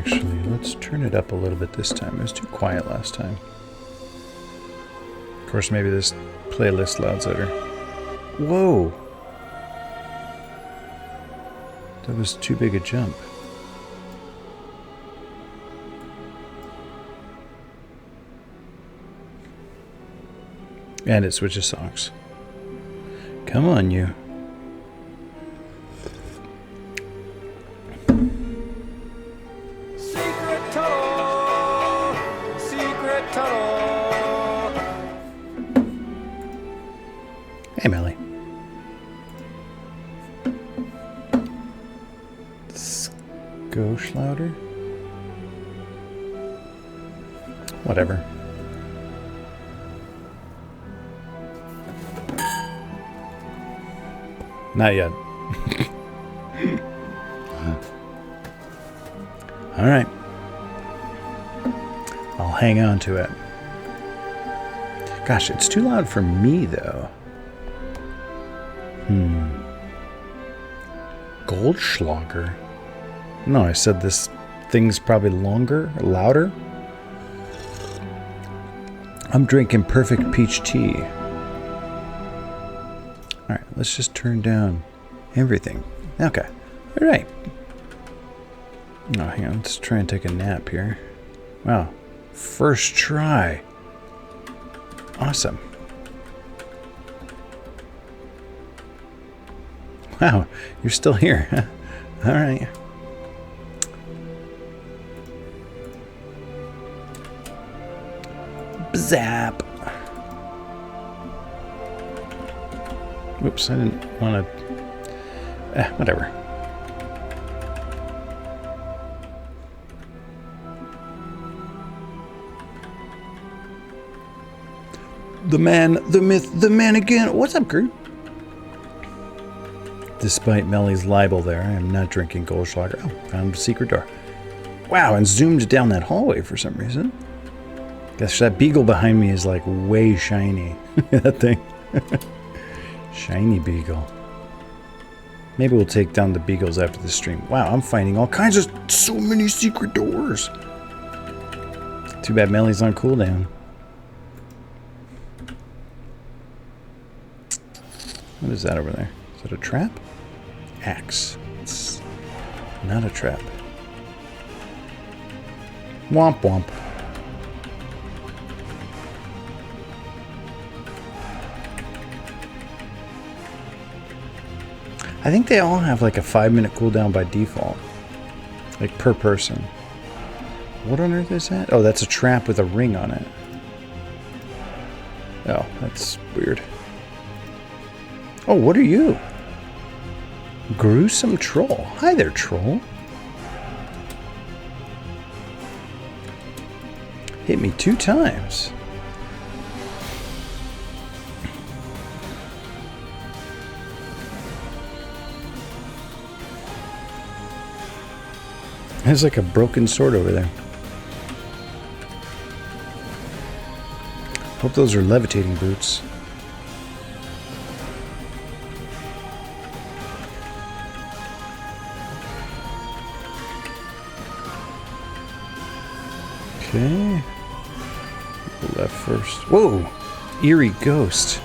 actually. Let's turn it up a little bit this time. It was too quiet last time. Of course, maybe this playlist louds louder. Whoa! That was too big a jump. And it switches songs. Come on, you. Secret tunnel! Secret tunnel! Hey, Melly. Go louder? Whatever. Not yet. All right. I'll hang on to it. Gosh, it's too loud for me, though. Goldschlager? No, I said this thing's probably longer, or louder. I'm drinking perfect peach tea. Alright, let's just turn down everything. Okay. Alright. Oh, hang on. Let's try and take a nap here. Wow. First try. Awesome. Wow. You're still here. Alright. Zap. Oops, I didn't want to... whatever. The man, the myth, the man again. What's up, Groot? Despite Melly's libel there, I am not drinking Goldschlager. Oh, found a secret door. Wow, and zoomed down that hallway for some reason. Guess that beagle behind me is like way shiny. That thing. Shiny beagle. Maybe we'll take down the beagles after the stream. Wow, I'm finding all kinds of so many secret doors. Too bad Melly's on cooldown. What is that over there? Is that a trap? Axe. It's not a trap. Womp womp. I think they all have like a 5-minute cooldown by default. Like per person. What on earth is that? Oh, that's a trap with a ring on it. Oh, that's weird. Oh, what are you? Gruesome troll. Hi there, troll. Hit me 2 times. There's like a broken sword over there. Hope those are levitating boots. Okay. Left first. Whoa! Eerie ghost.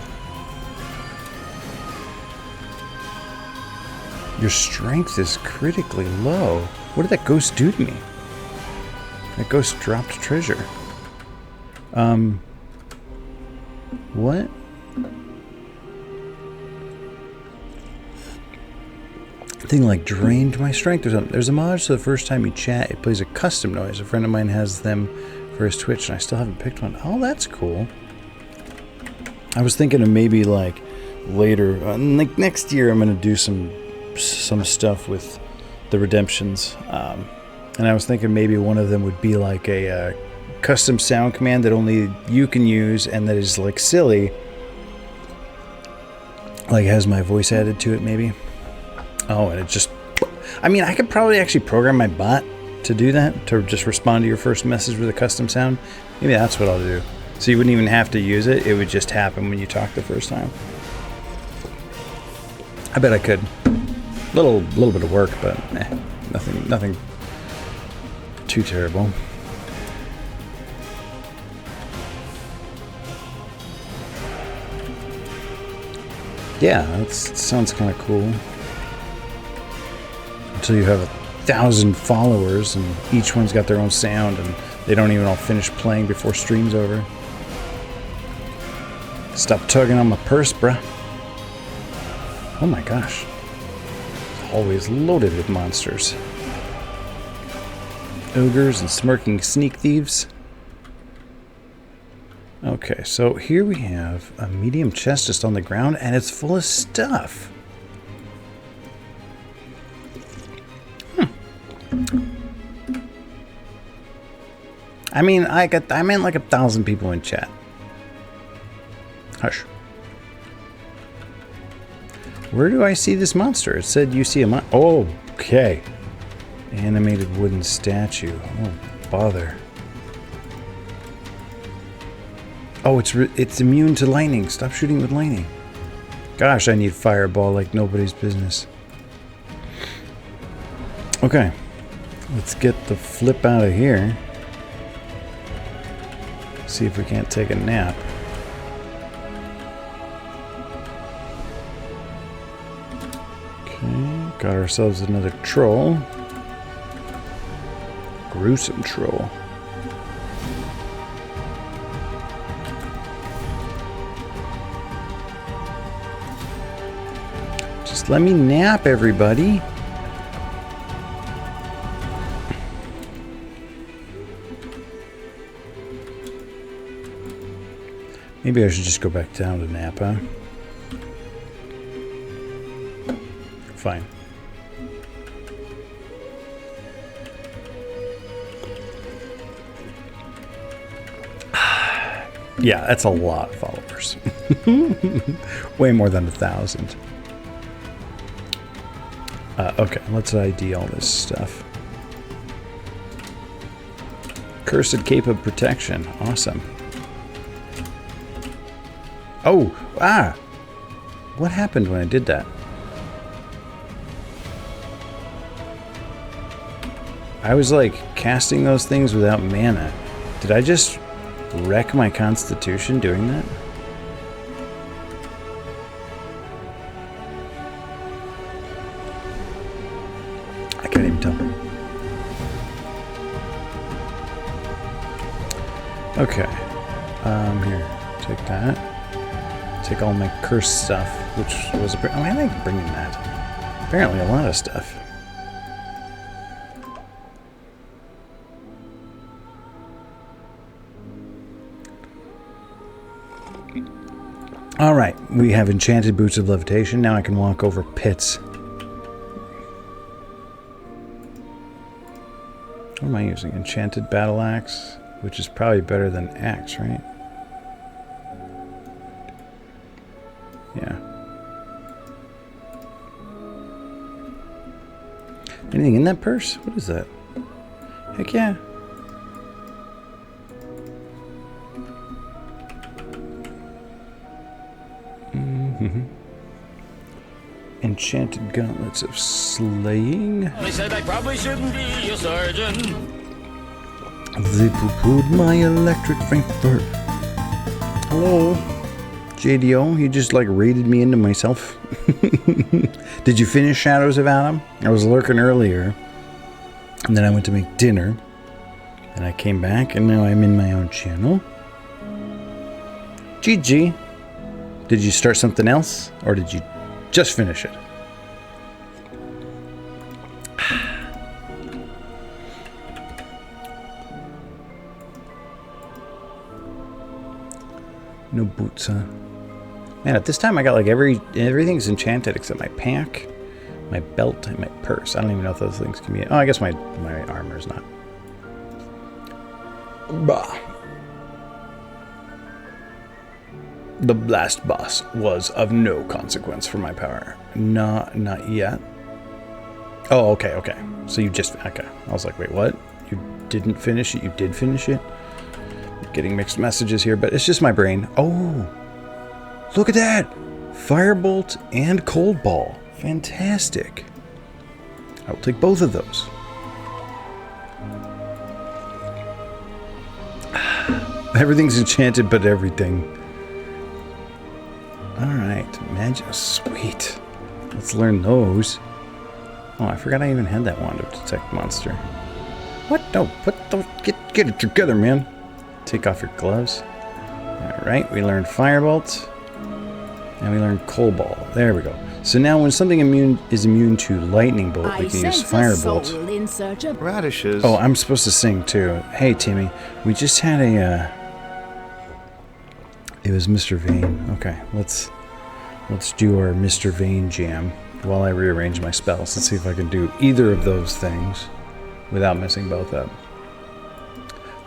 Your strength is critically low. What did that ghost do to me? That ghost dropped treasure. What? Thing like drained my strength or something. There's a mod so the first time you chat, it plays a custom noise. A friend of mine has them for his Twitch, and I still haven't picked one. Oh, that's cool. I was thinking of maybe like later, like next year, I'm gonna do some stuff with the redemptions, and I was thinking maybe one of them would be like a custom sound command that only you can use, and that is like silly, like has my voice added to it maybe. Oh, and it just, I mean, I could probably actually program my bot to do that, to just respond to your first message with a custom sound. Maybe that's what I'll do. So you wouldn't even have to use it, it would just happen when you talk the first time. I bet I could. Little bit of work, but nothing too terrible. Yeah, that sounds kind of cool. Until you have 1,000 followers and each one's got their own sound and they don't even all finish playing before stream's over. Stop tugging on my purse, bruh. Oh my gosh. It's always loaded with monsters. Ogres and smirking sneak thieves. Okay, so here we have a medium chest just on the ground, and it's full of stuff. I mean, I meant like 1,000 people in chat. Hush. Where do I see this monster? It said you see a mon- Oh, okay. Animated wooden statue. Oh, bother. Oh, it's immune to lightning. Stop shooting with lightning. Gosh, I need fireball like nobody's business. Okay. Let's get the flip out of here. See if we can't take a nap. Okay, got ourselves another troll. Gruesome troll. Just let me nap, everybody. Maybe I should just go back down to Napa. Fine. Yeah, that's a lot of followers. Way more than 1,000. Okay, let's ID all this stuff. Cursed Cape of Protection. Awesome. Oh, ah! What happened when I did that? I was like casting those things without mana. Did I just wreck my constitution doing that? I can't even tell. Okay. Here. Take that. Take all my cursed stuff, which was I think bringing that. Apparently a lot of stuff. Alright, we have enchanted boots of levitation. Now I can walk over pits. What am I using? Enchanted battle axe, which is probably better than axe, right? Yeah. Anything in that purse? What is that? Heck yeah. Enchanted gauntlets of slaying. They said I probably shouldn't be a surgeon. They poo-pooed my electric Frankfurt. Hello, JDO. You just like raided me into myself. Did you finish Shadows of Adam? I was lurking earlier, and then I went to make dinner, and I came back, and now I'm in my own channel. GG. Did you start something else, or did you just finish it? No boots, huh? Man, at this time I got like everything's enchanted except my pack, my belt, and my purse. I don't even know if those things can be. Oh, I guess my armor's not. Bah. The blast boss was of no consequence for my power. Not yet. Oh, okay. So you just, okay. I was like, wait, what? You didn't finish it? You did finish it? I'm getting mixed messages here, but it's just my brain. Oh, look at that. Firebolt and Cold Ball. Fantastic. I will take both of those. Everything's enchanted, but everything. Alright, magic. Sweet. Let's learn those. Oh, I forgot I even had that wand of detect monster. What? No, get it together, man. Take off your gloves. Alright, we learned Firebolt. And we learned Cold Ball. There we go. So now when something is immune to Lightning Bolt, we can use Firebolt. In search of Radishes. Oh, I'm supposed to sing too. Hey, Timmy. We just had a, it was Mr. Vane. Okay, let's do our Mr. Vane jam while I rearrange my spells. Let's see if I can do either of those things without messing both up.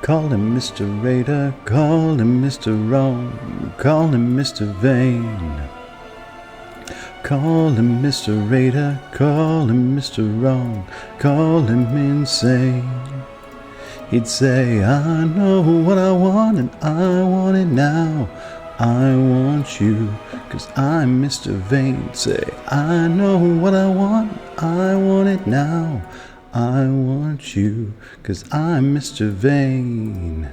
Call him Mr. Raider, call him Mr. Wrong, call him Mr. Vane. Call him Mr. Raider, call him Mr. Wrong, call him insane. He'd say, I know what I want and I want it now. I want you, 'cause I'm Mr. Vane. Say, I know what I want it now. I want you, 'cause I'm Mr. Vane.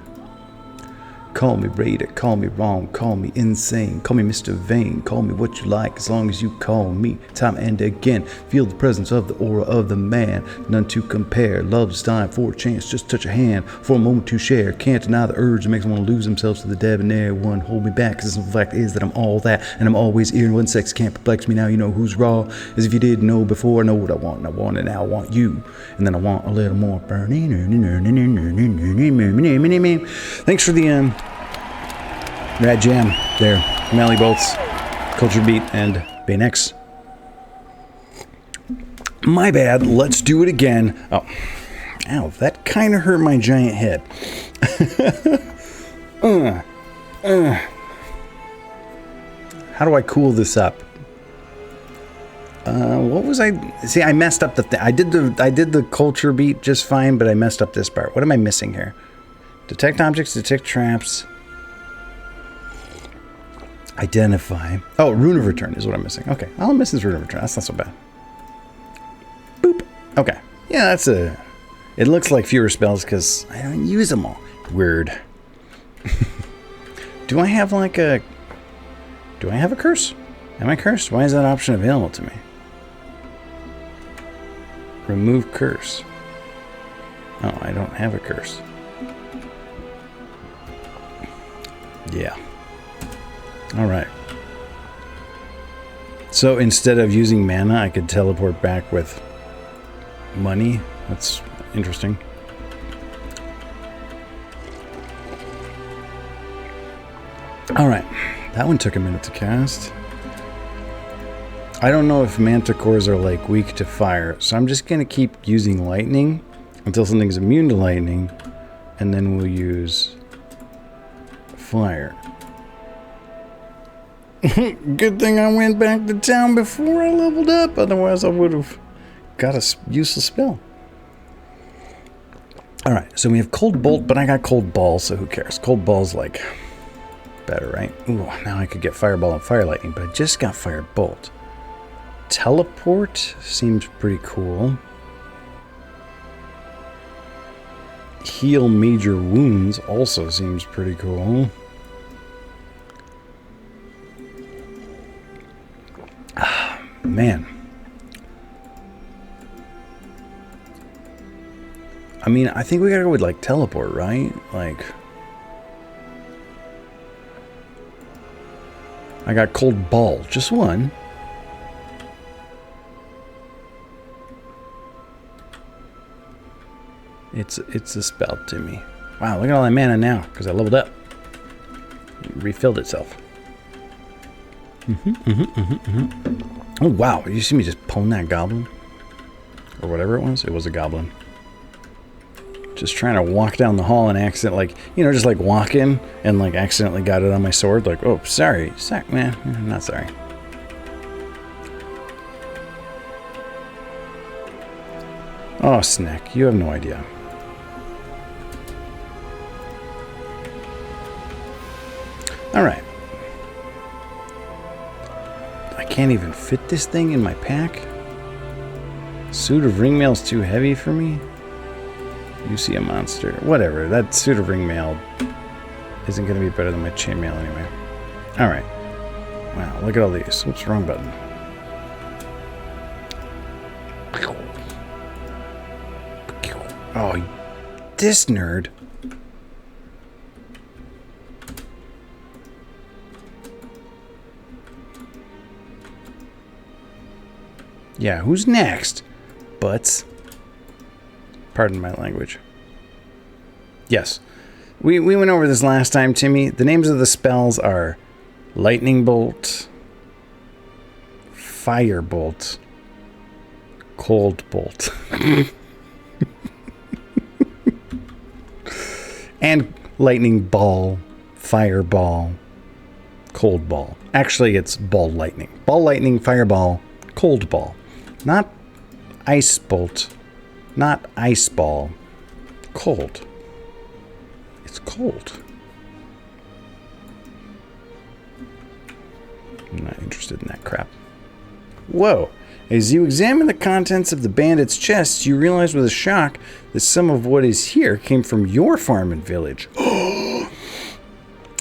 Call me Raider, call me wrong, call me insane, call me Mr. Vane, call me what you like as long as you call me. Time and again, feel the presence of the aura of the man, none to compare. Love's time for a chance, just touch a hand for a moment to share. Can't deny the urge that makes one lose themselves to the debonair one. Hold me back, 'cause the simple fact is that I'm all that, and I'm always here. One sex can't perplex me now. You know who's raw, as if you didn't know before. I know what I want, and I want it now. I want you, and then I want a little more burning. Thanks for the Rad Jam there. Mally Bolts, Culture Beat, and Banex. My bad. Let's do it again. Oh, ow, that kind of hurt my giant head. How do I cool this up? What was I? See, I messed up the thing. I did the Culture Beat just fine, but I messed up this part. What am I missing here? Detect objects, detect traps. Identify. Oh, Rune of Return is what I'm missing. Okay, all I'm missing is Rune of Return. That's not so bad. Boop. Okay. Yeah, that's a... It looks like fewer spells because I don't use them all. Weird. Do I have like a... Do I have a curse? Am I cursed? Why is that option available to me? Remove curse. Oh, I don't have a curse. Yeah. Alright. So instead of using mana, I could teleport back with money. That's interesting. Alright. That one took a minute to cast. I don't know if manticores are like weak to fire, so I'm just going to keep using lightning until something's immune to lightning, and then we'll use fire. Good thing I went back to town before I leveled up, otherwise I would have got a useless spell. Alright, so we have Cold Bolt, but I got Cold Ball, so who cares? Cold Ball's like better, right? Ooh, now I could get Fireball and Fire Lightning, but I just got Fire Bolt. Teleport seems pretty cool. Heal Major Wounds also seems pretty cool. Man. I mean, I think we gotta go with, like, teleport, right? Like... I got Cold Ball. Just one. It's a spell to me. Wow, look at all that mana now, because I leveled up. It refilled itself. Oh, wow. You see me just pwn that goblin? Or whatever it was? It was a goblin. Just trying to walk down the hall and accidentally, like, you know, just like walk in and like accidentally got it on my sword. Like, oh, sorry. Sorry, man. I'm not sorry. Oh, Snack. You have no idea. Alright. I can't even fit this thing in my pack. Suit of Ringmail's too heavy for me. You see a monster. Whatever. That Suit of Ringmail isn't going to be better than my chainmail anyway. Alright. Wow, look at all these. Whoops, wrong button. Oh, this nerd. Yeah, who's next? Butts. Pardon my language. Yes. We went over this last time, Timmy. The names of the spells are Lightning Bolt, Fire Bolt, Cold Bolt. And Lightning Ball, Fireball, Cold Ball. Actually, it's Ball Lightning. Ball Lightning, Fireball, Cold Ball. Not Ice Bolt. Not Ice Ball. Cold. It's cold. I'm not interested in that crap. Whoa. As you examine the contents of the bandit's chest, you realize with a shock that some of what is here came from your farm and village.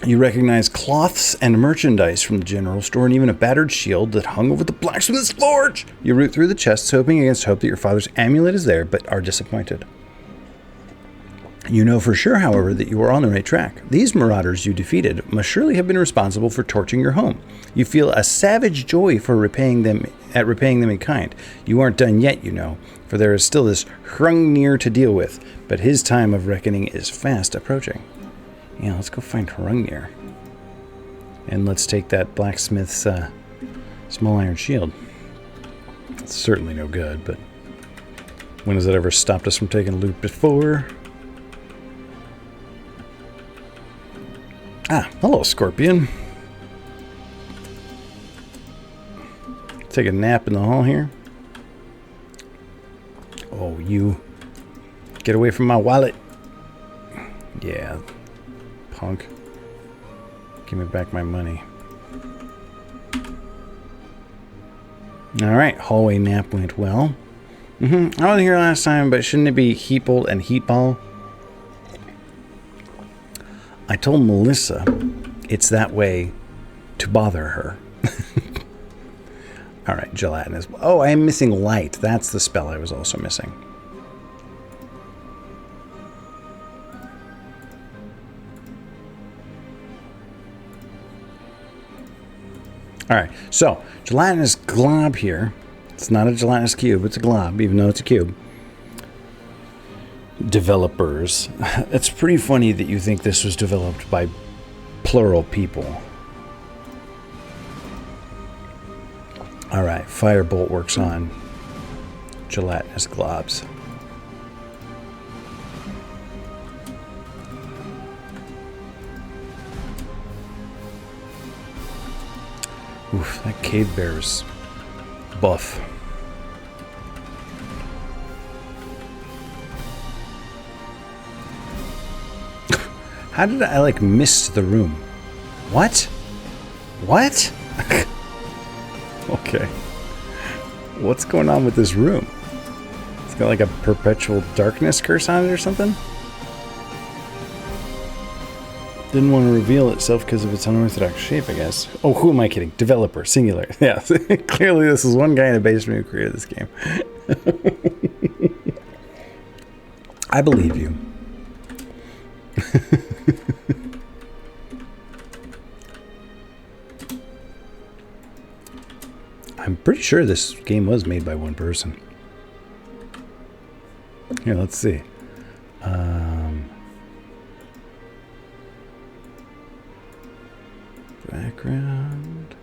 You recognize cloths and merchandise from the general store and even a battered shield that hung over the blacksmith's forge. You root through the chests, hoping against hope that your father's amulet is there, but are disappointed. You know for sure, however, that you are on the right track. These marauders you defeated must surely have been responsible for torching your home. You feel a savage joy for repaying them in kind. You aren't done yet, you know, for there is still this Hrungnir to deal with, but his time of reckoning is fast approaching. Yeah, let's go find Hrungnir. And let's take that blacksmith's small iron shield. It's certainly no good, but when has that ever stopped us from taking loot before? Ah, hello, Scorpion. Take a nap in the hall here. Oh, you. Get away from my wallet. Yeah. Punk. Give me back my money. Alright, hallway nap went well. I wasn't here last time, but shouldn't it be Heapbolt and Heapball? I told Melissa it's that way to bother her. Alright, gelatinous. Oh, I am missing light. That's the spell I was also missing. Alright, so gelatinous glob here. It's not a gelatinous cube, it's a glob, even though it's a cube. Developers. It's pretty funny that you think this was developed by plural people. Alright, Firebolt works on gelatinous globs. Oof, that cave bear's buff. How did I, like, miss the room? What? What? Okay. What's going on with this room? It's got, like, a perpetual darkness curse on it or something? Didn't want to reveal itself because of its unorthodox shape, I guess. Oh, who am I kidding? Developer, singular. Yeah, clearly this is one guy in a basement who created this game. I believe you. I'm pretty sure this game was made by one person. Here, let's see. Background.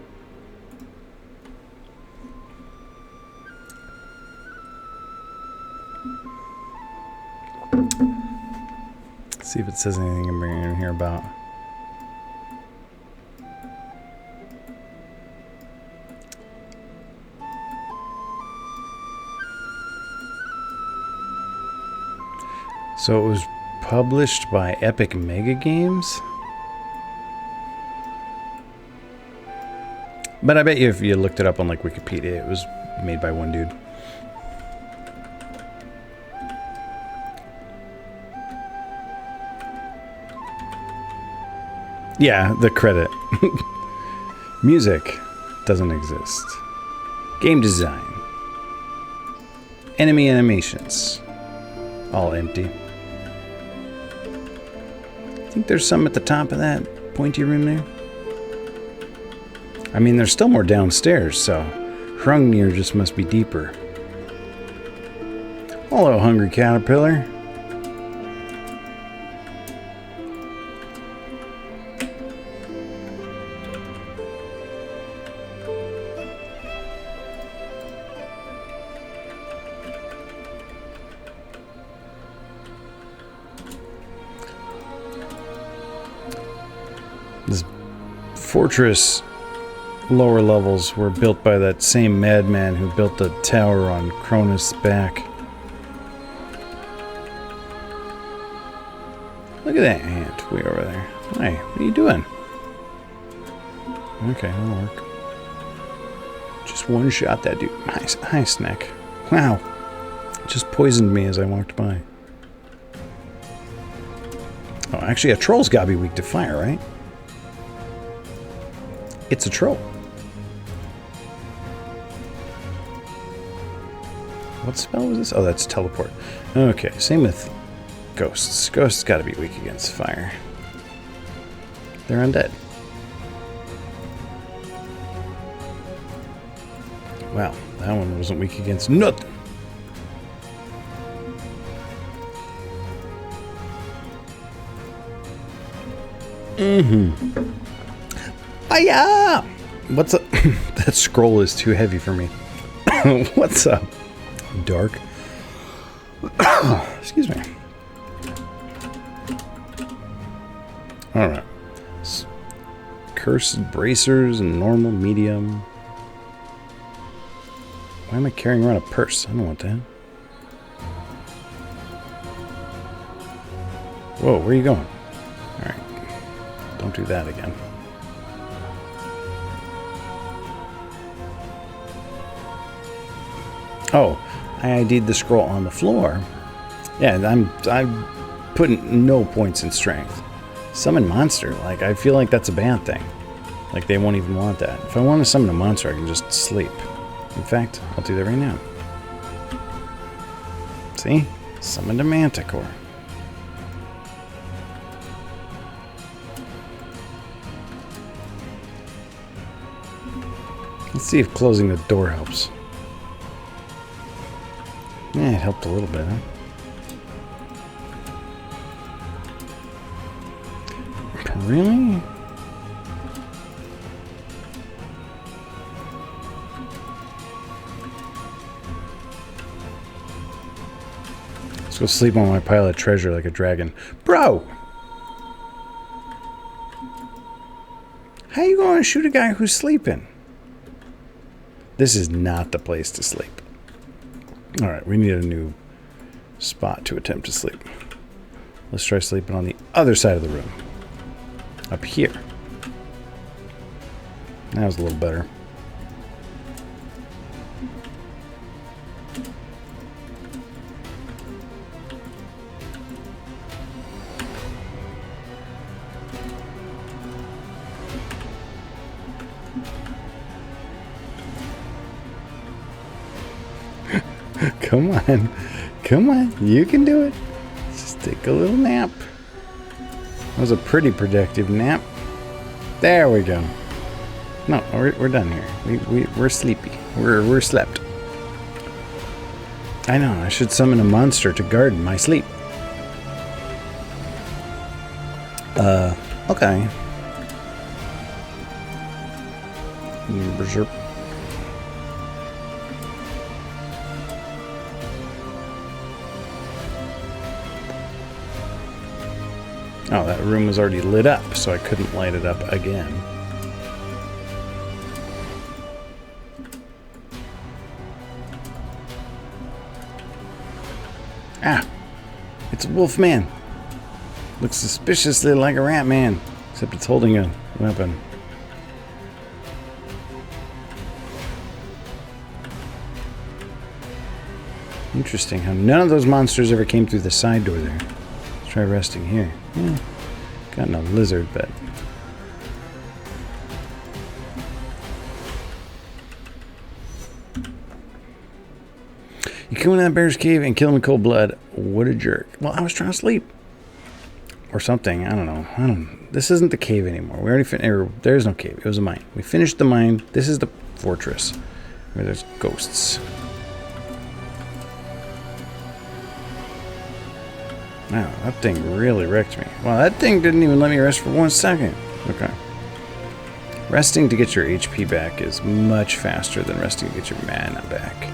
Let's see if it says anything in here about. So it was published by Epic Mega Games. But I bet you if you looked it up on like Wikipedia, it was made by one dude. Yeah, the credit. Music doesn't exist. Game design. Enemy animations. All empty. I think there's some at the top of that pointy room there. I mean, there's still more downstairs, so Hrungnir just must be deeper. Hello, hungry caterpillar. This fortress lower levels were built by that same madman who built the tower on Cronus' back. Look at that ant way over there. Hey, what are you doing? Okay, that'll work. Just one shot that dude. Hi, Snack. Wow. Just poisoned me as I walked by. Oh, actually, a troll's gotta be weak to fire, right? It's a troll. What spell was this? Oh, that's teleport. Okay, same with ghosts. Ghosts gotta be weak against fire. They're undead. Wow, that one wasn't weak against nothing. Mm-hmm. Hiya! What's up? That scroll is too heavy for me. What's up? Dark. Excuse me. Alright. Cursed bracers and normal medium. Why am I carrying around a purse? I don't want that. Whoa, where are you going? Alright. Don't do that again. Oh, I ID'd the scroll on the floor. Yeah, I'm putting no points in strength. Summon monster, like I feel like that's a bad thing. Like they won't even want that. If I want to summon a monster, I can just sleep. In fact, I'll do that right now. See? Summoned a manticore. Let's see if closing the door helps. Yeah, it helped a little bit, huh? Really? Let's go sleep on my pile of treasure like a dragon. Bro! How you going to shoot a guy who's sleeping? This is not the place to sleep. Alright, we need a new spot to attempt to sleep. Let's try sleeping on the other side of the room. Up here. That was a little better. Come on. Come on. You can do it. Just take a little nap. That was a pretty productive nap. There we go. No, we're done here. We're sleepy. We're slept. I know. I should summon a monster to guard my sleep. Okay. Berserk. Oh, that room was already lit up, so I couldn't light it up again. Ah! It's a wolf man. Looks suspiciously like a rat man, except it's holding a weapon. Interesting how none of those monsters ever came through the side door there. Let's try resting here. Yeah, got no lizard, but coming to that bear's cave and kill him in cold blood. What a jerk. Well, I was trying to sleep. Or something. I don't know. This isn't the cave anymore. We already finished. There is no cave. It was a mine. We finished the mine. This is the fortress where there's ghosts. Wow, that thing really wrecked me. Wow, that thing didn't even let me rest for 1 second. Okay. Resting to get your HP back is much faster than resting to get your mana back.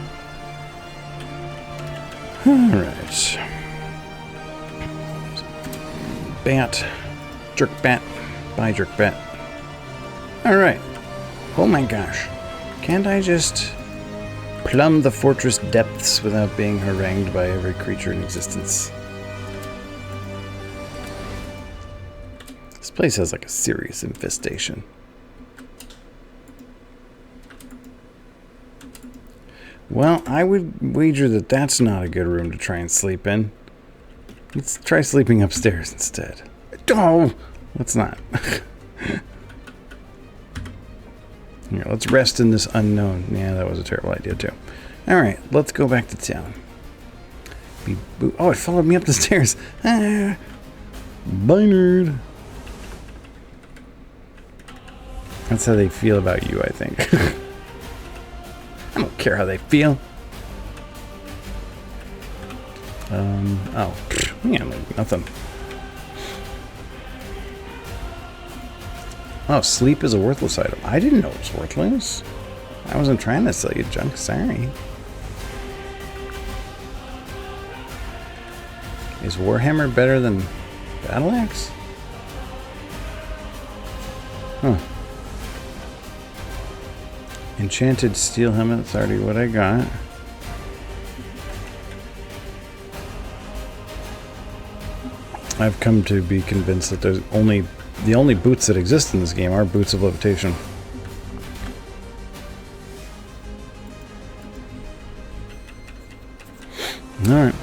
Alright. Bat. Jerk bat. Bye, jerk bat. Alright. Oh my gosh. Can't I just plumb the fortress depths without being harangued by every creature in existence? This place has like a serious infestation. Well, I would wager that that's not a good room to try and sleep in. Let's try sleeping upstairs instead. Oh, let's not. Here, let's rest in this unknown. Yeah, that was a terrible idea too. All right, let's go back to town. Oh, it followed me up the stairs. Ah, bye, nerd. That's how they feel about you, I think. I don't care how they feel. Oh, yeah, nothing. Oh, sleep is a worthless item. I didn't know it was worthless. I wasn't trying to sell you junk, sorry. Is Warhammer better than Battle Axe? Huh. Enchanted steel helmet, that's already what I got. I've come to be convinced that the only boots that exist in this game are boots of levitation. Alright.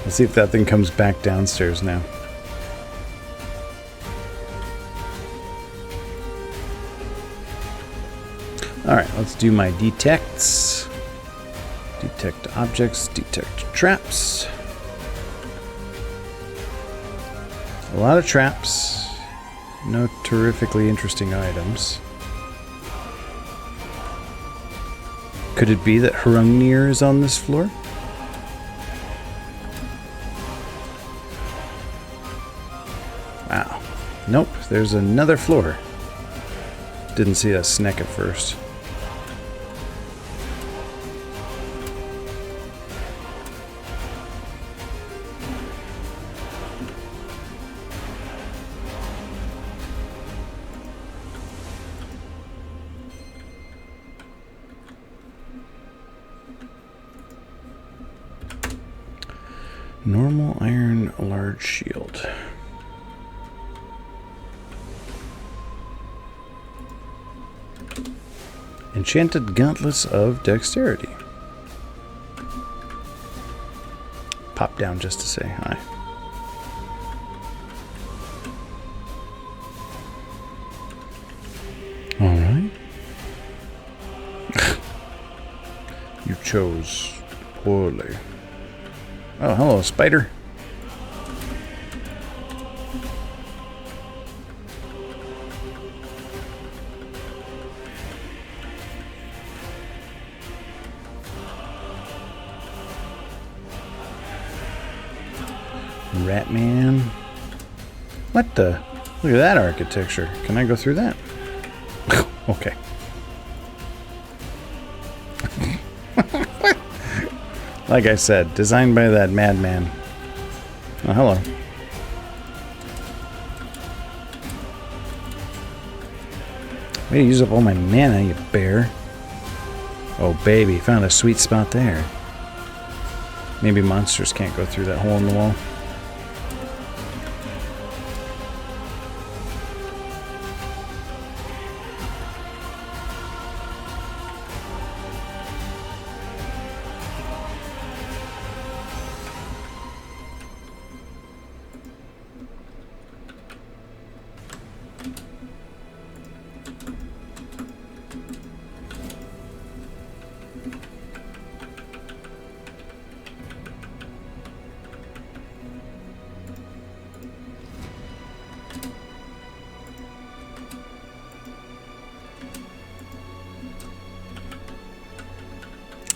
Let's see if that thing comes back downstairs now. Alright, let's do my detects. Detect objects, detect traps. A lot of traps. No terrifically interesting items. Could it be that Hrungnir is on this floor? Wow. Nope, there's another floor. Didn't see that snake at first. Normal iron large shield. Enchanted gauntlets of dexterity. Pop down just to say hi. Alright. You chose poorly. Oh, hello, spider. Ratman. What the? Look at that architecture. Can I go through that? Okay. Like I said, designed by that madman. Oh, hello. Way to use up all my mana, you bear. Oh, baby, found a sweet spot there. Maybe monsters can't go through that hole in the wall.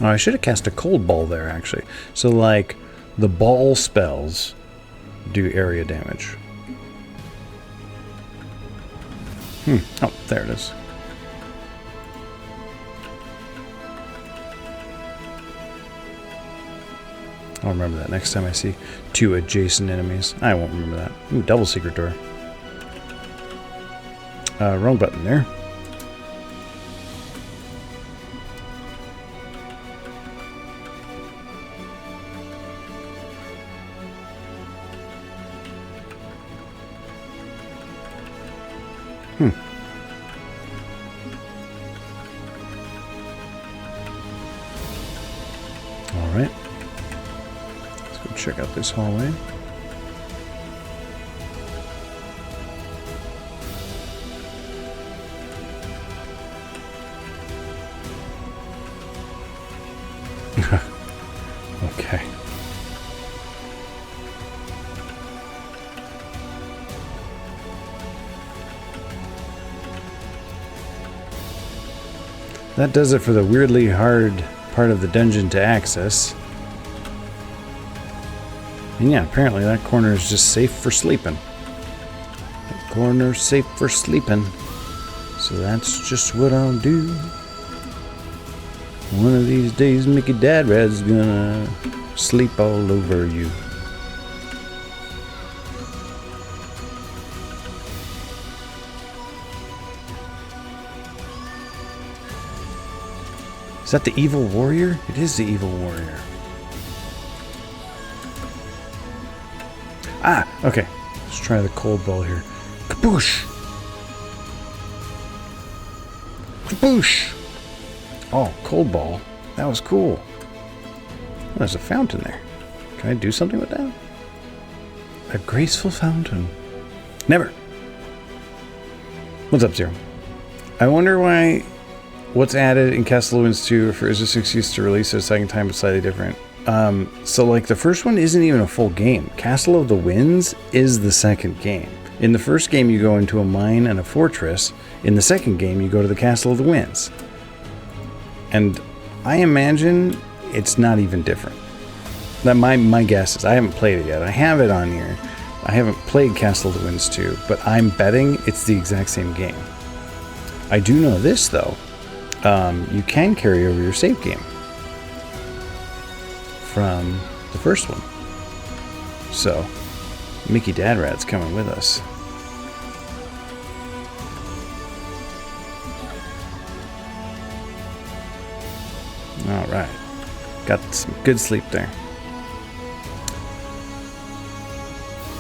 Oh, I should have cast a cold ball there, actually. So, like, the ball spells do area damage. Oh, there it is. I'll remember that next time I see 2 adjacent enemies. I won't remember that. Ooh, double secret door. Wrong button there. All right. Let's go check out this hallway. Okay. That does it for the weirdly hard part of the dungeon to access. And yeah, apparently that corner is just safe for sleeping. That corner's safe for sleeping. So that's just what I'll do. One of these days, Mickey Dad Rad's gonna sleep all over you. Is that the evil warrior? It is the evil warrior. Ah, okay. Let's try the cold ball here. Kaboosh! Kaboosh! Oh, cold ball. That was cool. Oh, there's a fountain there. Can I do something with that? A graceful fountain. Never. What's up, Zero? I wonder why what's added in Castle of Winds 2 is this an excuse to release it a second time but slightly different. So like the first one isn't even a full game. Castle of the Winds is the second game. In the first game you go into a mine and a fortress. In the second game you go to the Castle of the Winds. And I imagine it's not even different. That my guess is, I haven't played it yet. I have it on here. I haven't played Castle of the Winds 2, but I'm betting it's the exact same game. I do know this though. You can carry over your save game from the first one. So, Mickey Dad Rad's coming with us. Alright. Got some good sleep there.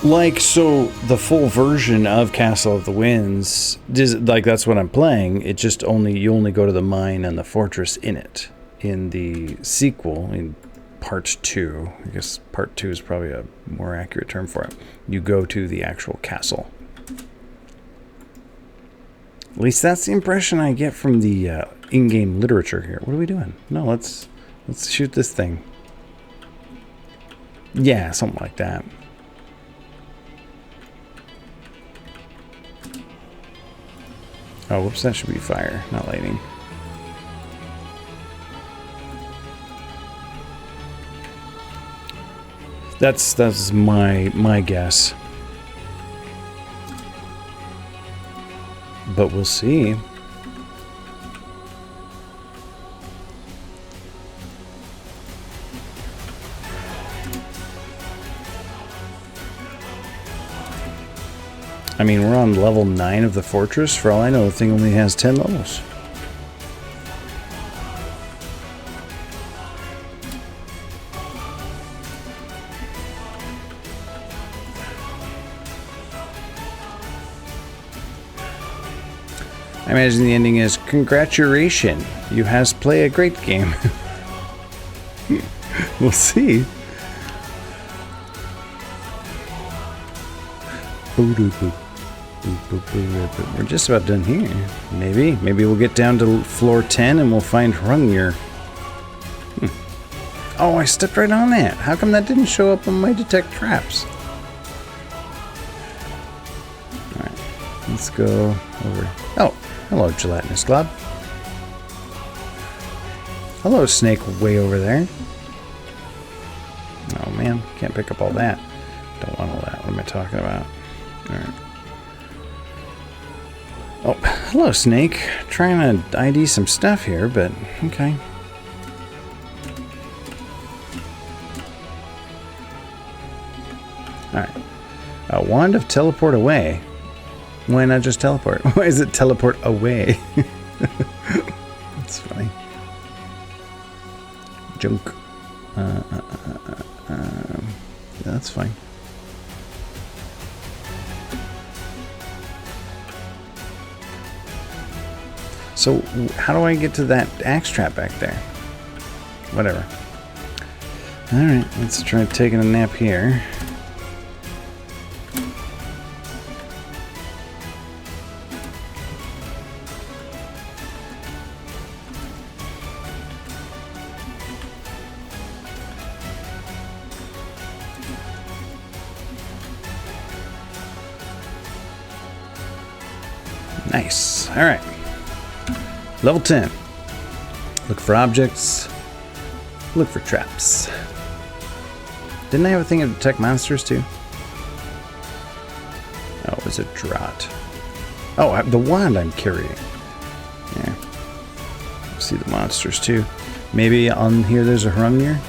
Like, so the full version of Castle of the Winds, like that's what I'm playing. It just you only go to the mine and the fortress in it. In the sequel, in part 2, I guess part 2 is probably a more accurate term for it. You go to the actual castle. At least that's the impression I get from the in-game literature here. What are we doing? No, let's shoot this thing. Yeah, something like that. Oh, whoops, that should be fire, not lightning. That's my guess. But we'll see. I mean, we're on level 9 of the fortress. For all I know, the thing only has 10 levels. I imagine the ending is, congratulations, you has play a great game. We'll see. We're just about done here. Maybe we'll get down to floor 10 and we'll find Hrungnir. Oh, I stepped right on that. How come that didn't show up on my detect traps? Alright, let's go over. Oh, hello, Gelatinous Glob. Hello, snake way over there. Oh man, can't pick up all that. Don't want all that. What am I talking about? Alright. Oh, hello, snake. Trying to ID some stuff here, but okay. Alright. A wand of teleport away. Why not just teleport? Why is it teleport away? That's funny. Junk. Yeah, that's fine. So, how do I get to that axe trap back there? Whatever. Alright, let's try taking a nap here. Nice. Alright. Level 10. Look for objects. Look for traps. Didn't I have a thing to detect monsters too? Oh, it was a draught. Oh, the wand I'm carrying. Yeah. See the monsters too. Maybe on here there's a Hrungnir.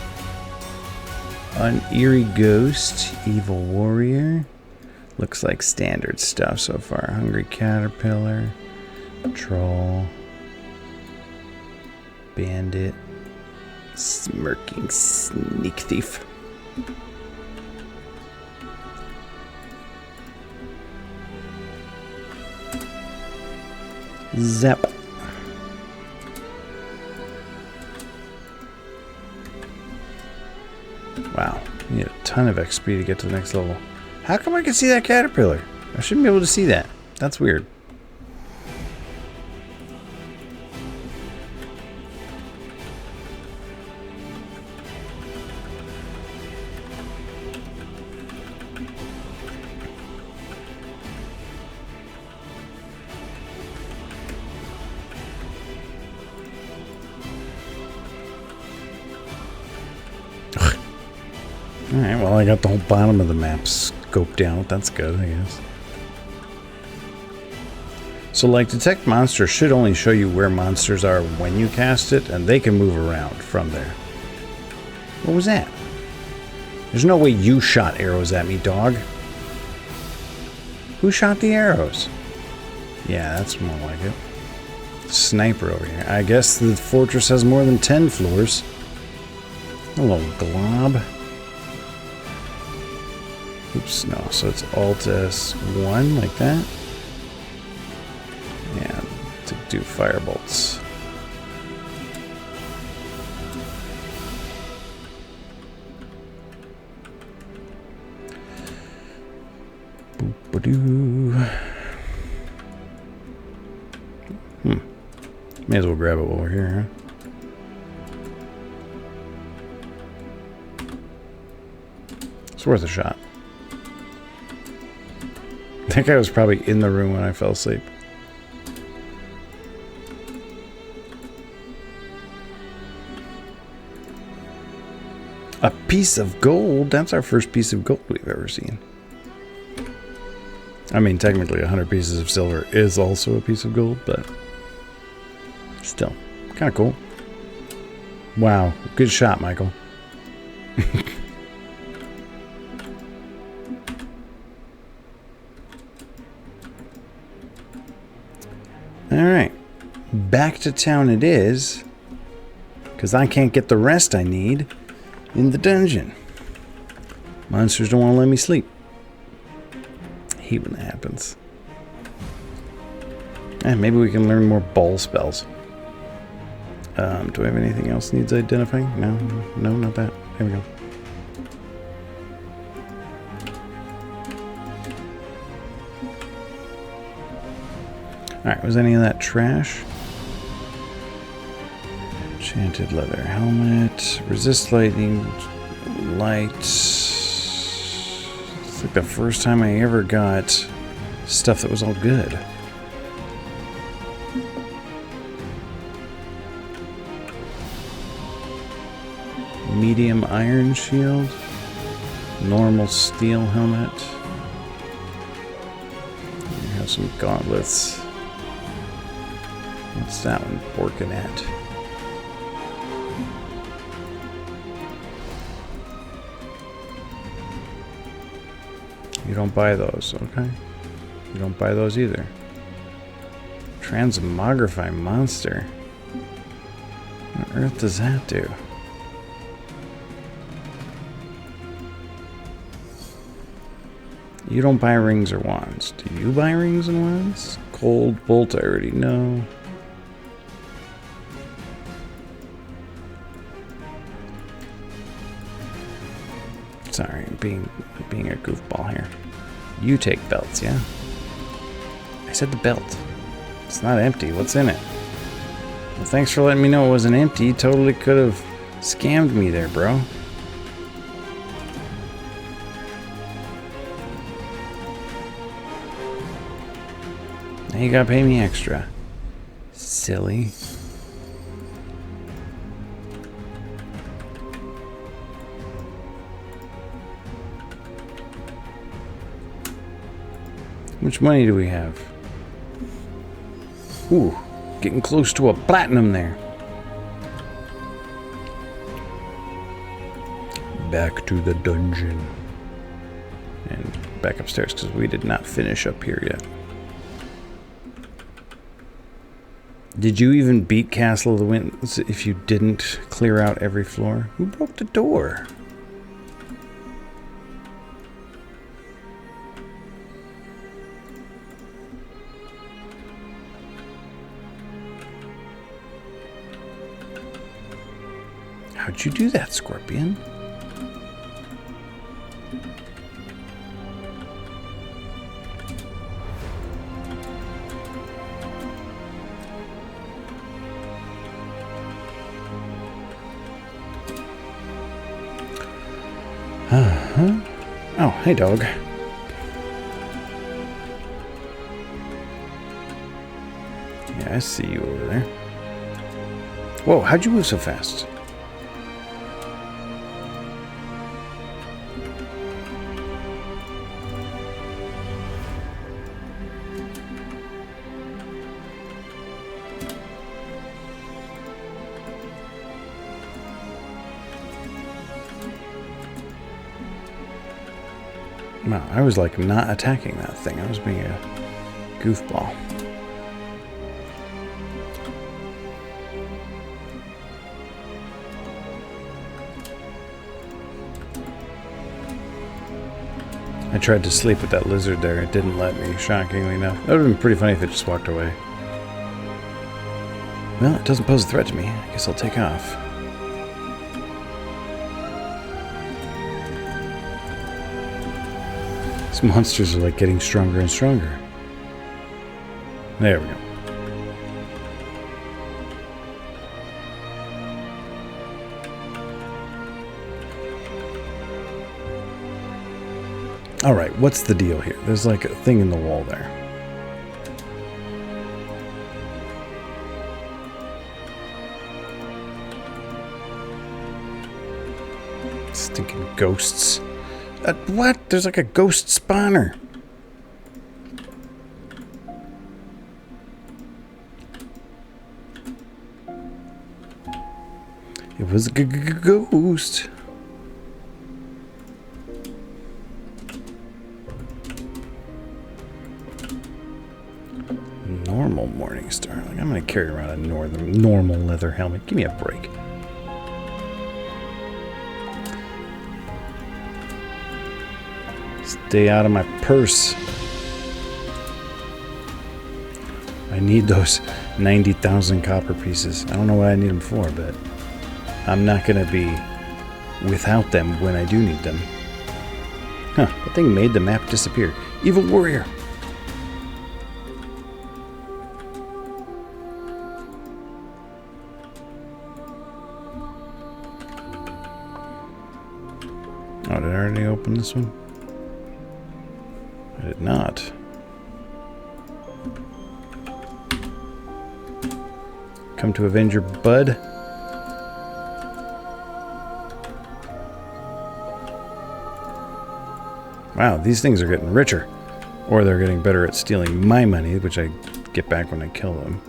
An eerie ghost. Evil warrior. Looks like standard stuff so far. Hungry caterpillar. Troll. Bandit. Smirking sneak thief. Zap. Wow. You need a ton of XP to get to the next level. How come I can see that caterpillar? I shouldn't be able to see that. That's weird. Alright, well I got the whole bottom of the map scoped out. That's good, I guess. So like detect monsters should only show you where monsters are when you cast it, and they can move around from there. What was that? There's no way you shot arrows at me, dog. Who shot the arrows? Yeah, that's more like it. Sniper over here. I guess the fortress has more than 10 floors. Hello, glob. Oops, no, so it's Alt S1 like that. Yeah, to do firebolts. Boop-a-doo. May as well grab it while we're here, huh? It's worth a shot. That guy was probably in the room when I fell asleep. A piece of gold? That's our first piece of gold we've ever seen. I mean, technically 100 pieces of silver is also a piece of gold, but still, kind of cool. Wow, good shot, Michael. Alright, back to town it is, because I can't get the rest I need in the dungeon. Monsters don't want to let me sleep. I hate when that happens. Maybe we can learn more ball spells. Do I have anything else needs identifying? No, no, not that. Here we go. Alright, was any of that trash? Enchanted leather helmet. Resist lightning. Light. It's like the first time I ever got stuff that was all good. medium iron shield, normal steel helmet. We have some gauntlets. What's that one working at? You don't buy those, okay? You don't buy those either. Transmogrify monster. What on earth does that do? You don't buy rings or wands. Do you buy rings and wands? Cold bolt, I already know. Sorry, I'm being a goofball here. You take belts, yeah? I said the belt. It's not empty. What's in it? Well, thanks for letting me know it wasn't empty. You totally could have scammed me there, bro. Now you gotta pay me extra. Silly. How much money do we have? Ooh, getting close to a platinum there. Back to the dungeon. And back upstairs because we did not finish up here yet. Did you even beat Castle of the Winds if you didn't clear out every floor? Who broke the door? How'd you do that, Scorpion? Uh-huh. Oh, hey, dog. Yeah, I see you over there. Whoa, how'd you move so fast? Wow, I was like not attacking that thing. I was being a goofball. I tried to sleep with that lizard there. It didn't let me, shockingly enough. That would have been pretty funny if it just walked away. Well, it doesn't pose a threat to me. I guess I'll take off. These monsters are like getting stronger and stronger. There we go. Alright, what's the deal here? There's like a thing in the wall there. Stinking ghosts. What? There's like a ghost spawner. It was a ghost. Normal morning star. Like, I'm gonna carry around a normal leather helmet. Give me a break. Stay out of my purse. I need those 90,000 copper pieces. I don't know what I need them for, but I'm not going to be without them when I do need them. Huh, that thing made the map disappear. Evil warrior. Oh, did I already open this one? I did not. Come to avenge your bud. Wow, these things are getting richer. Or they're getting better at stealing my money, which I get back when I kill them.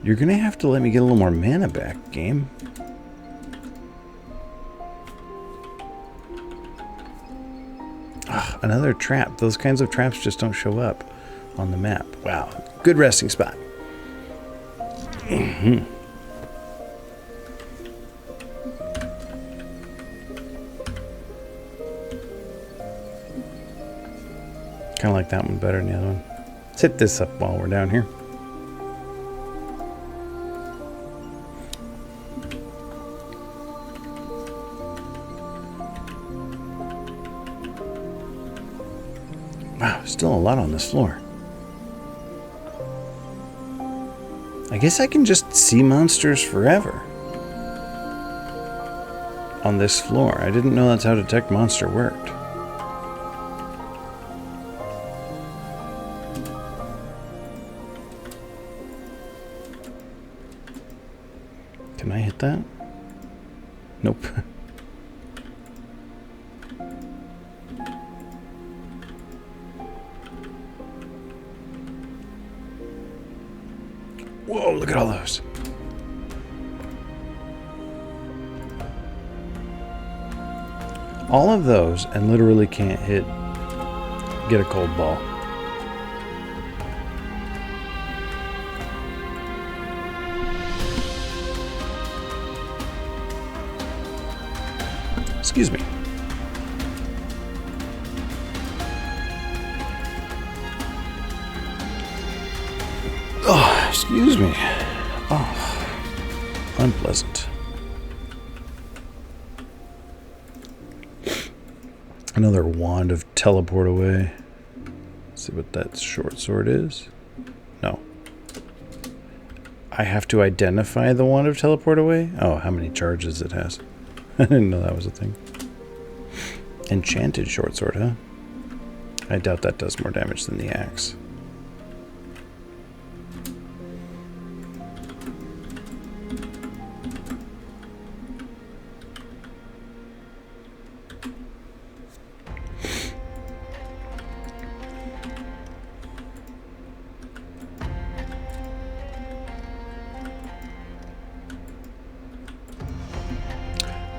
You're gonna have to let me get a little more mana back, game. Ugh, another trap. Those kinds of traps just don't show up on the map. Wow. Good resting spot. Mm-hmm. Kind of like that one better than the other one. Let's hit this up while we're down here. Wow, still a lot on this floor. I guess I can just see monsters forever on this floor. I didn't know that's how Detect Monster worked. Can I hit that? Nope. Whoa, look at all those. All of those, and literally can't get a cold ball. Excuse me. Oh, excuse me. Oh, unpleasant. Another wand of teleport away. Let's see what that short sword is. No. I have to identify the wand of teleport away? Oh, how many charges it has. I didn't know that was a thing. Enchanted short sword, huh? I doubt that does more damage than the axe.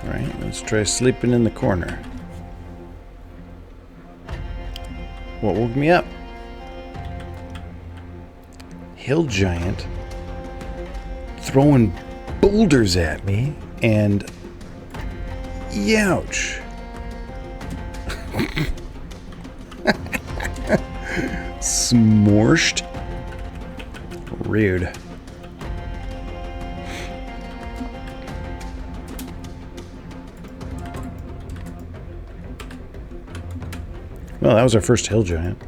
Alright, let's try sleeping in the corner. What woke me up? Hill giant throwing boulders at me and youch. Smorshed. Rude. Well, that was our first hill giant.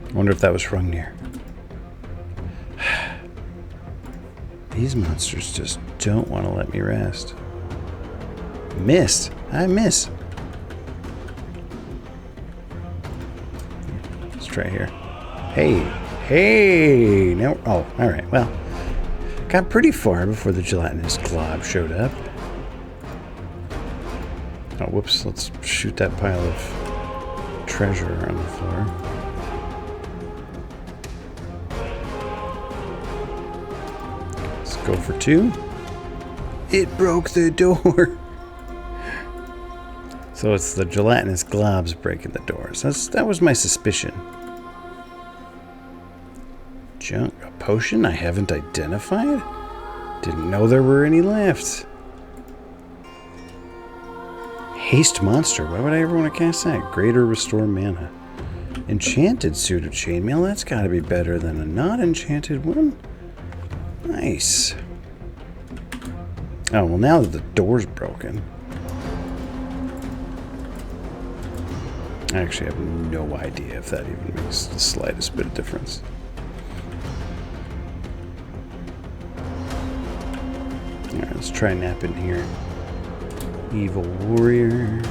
I wonder if that was Hrungnir. These monsters just don't want to let me rest. Missed. I miss. Let's try here. Hey. Hey. Now, oh, all right. Well, got pretty far before the gelatinous glob showed up. Oh, whoops. Let's shoot that pile of treasure on the floor. Let's go for 2. It broke the door. So it's the gelatinous globs breaking the doors. That was my suspicion. Junk. A potion I haven't identified? Didn't know there were any left. Haste monster. Why would I ever want to cast that? Greater restore mana. Enchanted suit of chainmail. That's got to be better than a not enchanted one. Nice. Oh, well, now that the door's broken. I actually have no idea if that even makes the slightest bit of difference. Alright, let's try napping here. Evil warrior.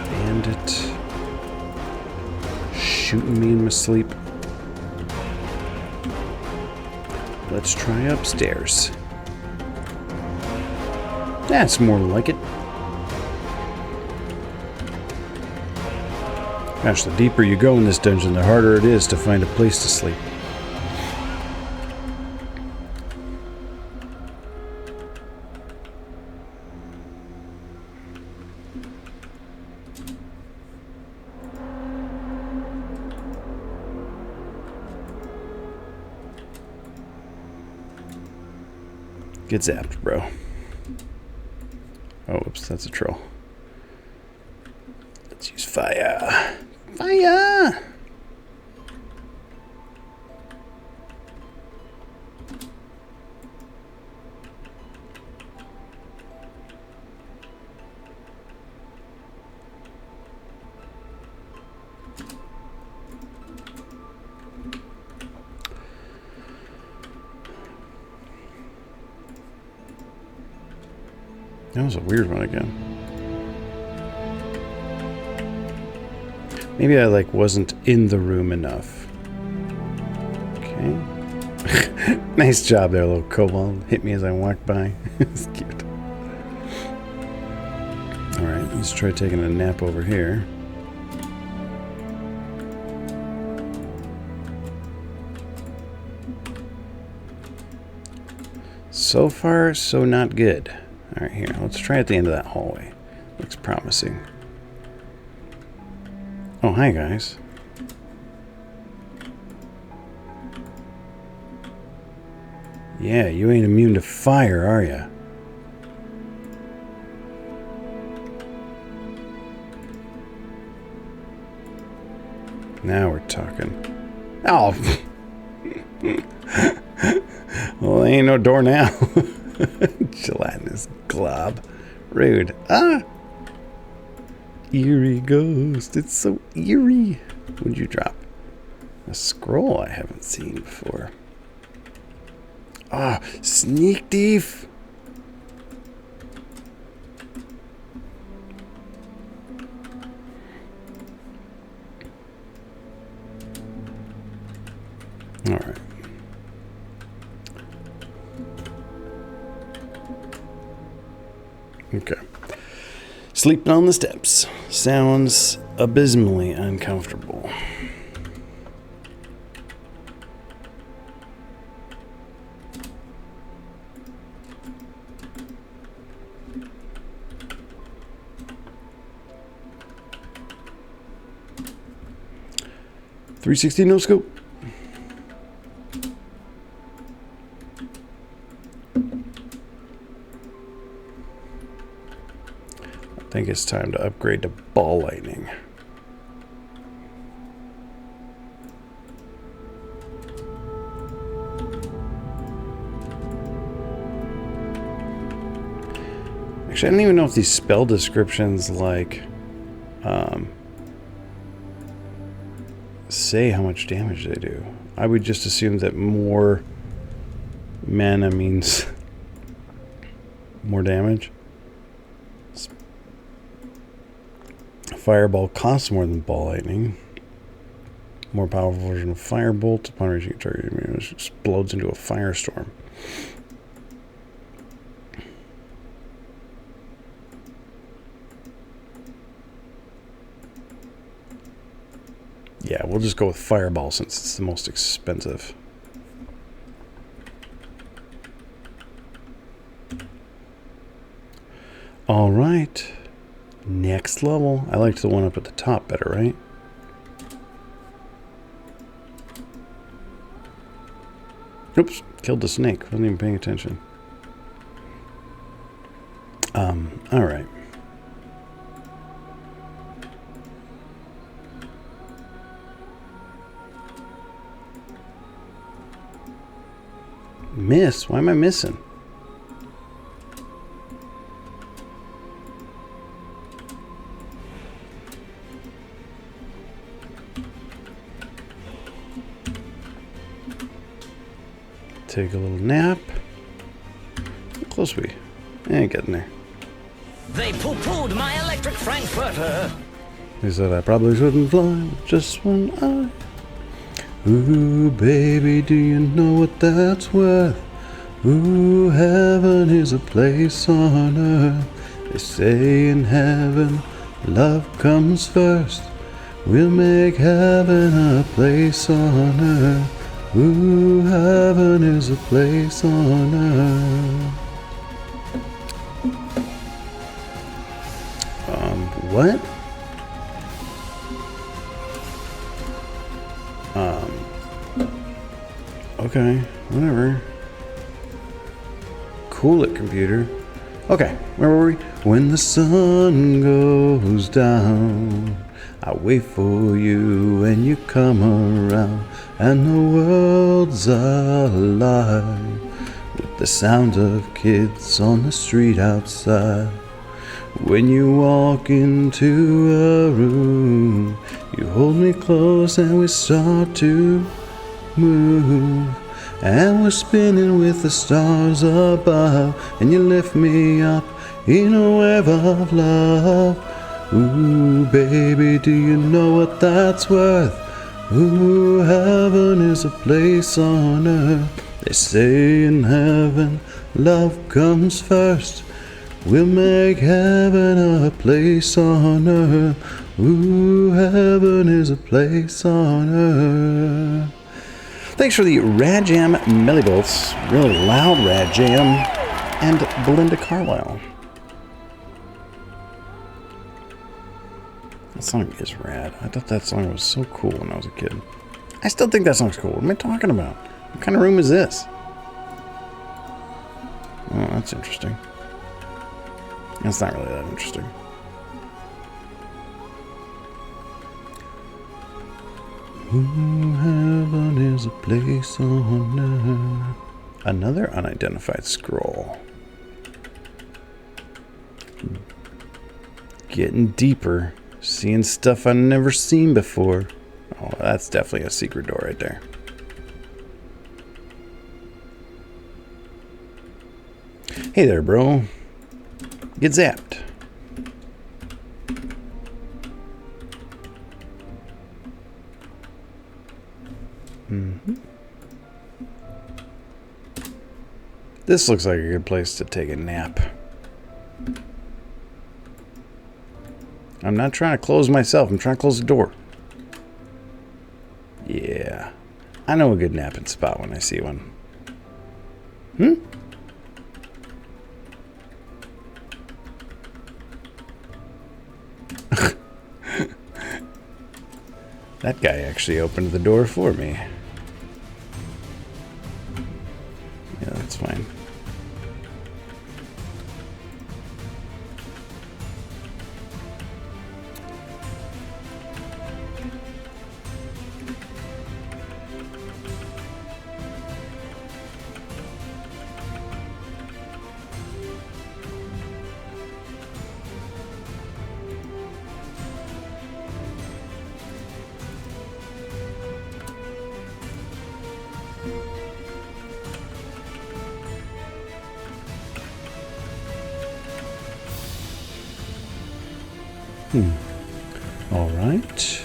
Bandit. Shooting me in my sleep. Let's try upstairs. That's more like it. Gosh, the deeper you go in this dungeon, the harder it is to find a place to sleep. Get zapped, bro. Oh, whoops, that's a troll. Let's use fire. Fire! That was a weird one again. Maybe I wasn't in the room enough. Okay. Nice job there, little kobold. Hit me as I walked by. It's cute. Alright, let's try taking a nap over here. So far, so not good. Alright, here. Let's try at the end of that hallway. Looks promising. Oh, hi, guys. Yeah, you ain't immune to fire, are ya? Now we're talking. Oh! Well, there ain't no door now. Gelatinous glob. Rude. Ah! Eerie ghost. It's so eerie. What'd you drop? A scroll I haven't seen before. Ah! Sneak thief! Alright. Okay. Sleeping on the steps. Sounds abysmally uncomfortable. .360 no scope. I think it's time to upgrade to ball lightning. Actually, I don't even know if these spell descriptions say how much damage they do. I would just assume that more mana means more damage. Fireball costs more than ball lightning. More powerful version of firebolt. Upon reaching a target, it explodes into a firestorm. Yeah, we'll just go with fireball since it's the most expensive. All right. Next level. I liked the one up at the top better, right? Oops, killed the snake. Wasn't even paying attention. All right. Miss? Why am I missing? Take a little nap. How close are we? Ain't getting there. They poo-pooed my electric Frankfurter. He said I probably shouldn't fly with just one eye. Ooh, baby, do you know what that's worth? Ooh, heaven is a place on earth. They say in heaven, love comes first. We'll make heaven a place on earth. Ooh, heaven is a place on earth. What? Okay, whatever. Cool it, computer. Okay, where were we? When the sun goes down, I wait for you and you come around, and the world's alive with the sound of kids on the street outside. When you walk into a room, you hold me close and we start to move, and we're spinning with the stars above, and you lift me up in a wave of love. Ooh, baby, do you know what that's worth? Ooh, heaven is a place on earth. They say in heaven, love comes first. We'll make heaven a place on earth. Ooh, heaven is a place on earth. Thanks for the Rad Jam Millibolts, really loud Rad Jam, and Belinda Carlisle. That song is rad. I thought that song was so cool when I was a kid. I still think that song's cool. What am I talking about? What kind of room is this? Oh, that's interesting. That's not really that interesting. Ooh, heaven is a place on earth. Another unidentified scroll. Getting deeper. Seeing stuff I've never seen before. Oh, that's definitely a secret door right there. Hey there, bro. Get zapped. This looks like a good place to take a nap. I'm not trying to close myself. I'm trying to close the door. Yeah. I know a good napping spot when I see one. That guy actually opened the door for me. Yeah, that's fine. All right.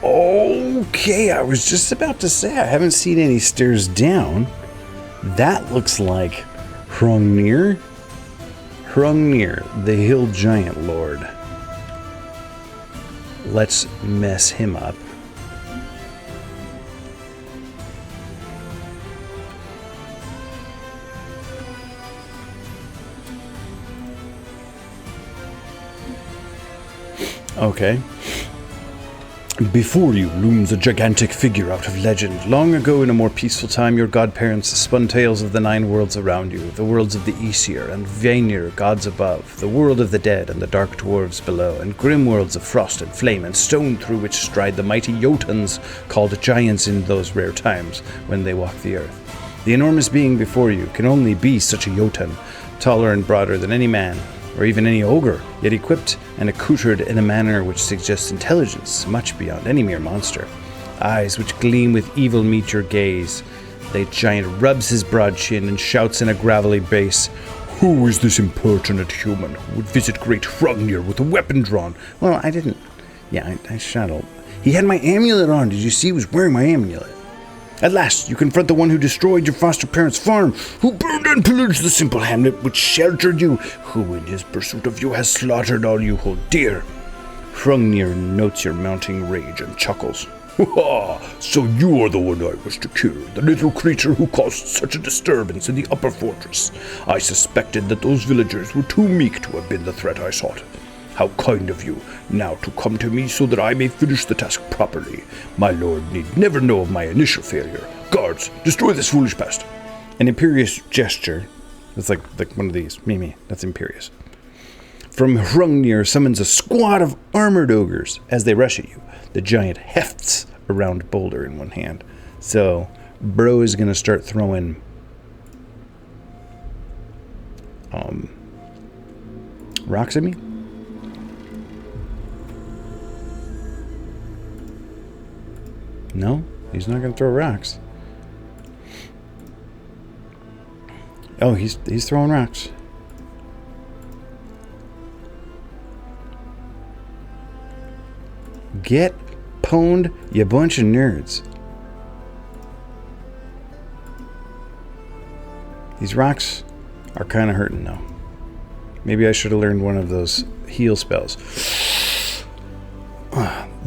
Okay, I was just about to say I haven't seen any stairs down. That looks like Hrungnir. Hrungnir, the hill giant lord. Let's mess him up. Okay. Before you looms a gigantic figure out of legend. Long ago, in a more peaceful time, your godparents spun tales of the 9 worlds around you, the worlds of the Aesir and Vanir, gods above, the world of the dead and the dark dwarves below, and grim worlds of frost and flame and stone through which stride the mighty Jotuns, called giants in those rare times when they walk the earth. The enormous being before you can only be such a Jotun, taller and broader than any man, or even any ogre, yet equipped and accoutred in a manner which suggests intelligence much beyond any mere monster. Eyes which gleam with evil meet your gaze. The giant rubs his broad chin and shouts in a gravelly bass, "Who is this impertinent human who would visit great Hrungnir with a weapon drawn?" Well, I didn't. Yeah, I shot a... He had my amulet on. Did you see he was wearing my amulet? At last, you confront the one who destroyed your foster parents' farm, who burned and pillaged the simple hamlet which sheltered you, who in his pursuit of you has slaughtered all you hold dear. Hrungnir notes your mounting rage and chuckles. So you are the one I was to kill, the little creature who caused such a disturbance in the upper fortress. I suspected that those villagers were too meek to have been the threat I sought. How kind of you, now to come to me so that I may finish the task properly. My lord need never know of my initial failure. Guards, destroy this foolish pest. An imperious gesture. It's like one of these. Me, that's imperious. From Hrungnir summons a squad of armored ogres as they rush at you. The giant hefts a round boulder in one hand. So, bro is going to start throwing rocks at me. No, he's not going to throw rocks. Oh, he's throwing rocks. Get pwned, you bunch of nerds. These rocks are kind of hurting now. Maybe I should have learned one of those heal spells.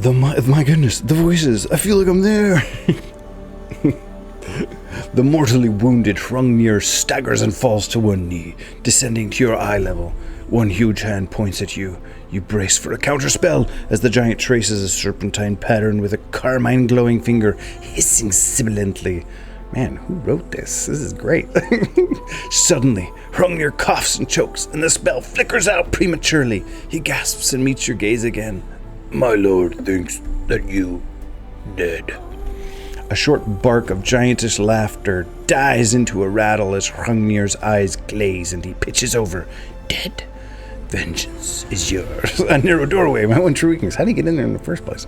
My goodness, the voices. I feel like I'm there. The mortally wounded Hrungnir staggers and falls to one knee, descending to your eye level. One huge hand points at you. You brace for a counterspell as the giant traces a serpentine pattern with a carmine glowing finger, hissing sibilantly. Man, who wrote this? This is great. Suddenly, Hrungnir coughs and chokes, and the spell flickers out prematurely. He gasps and meets your gaze again. My lord thinks that you dead. A short bark of giantish laughter dies into a rattle as Hrungnir's eyes glaze and he pitches over. Dead? Vengeance is yours. A narrow doorway, my one true weakness. How did he get in there in the first place?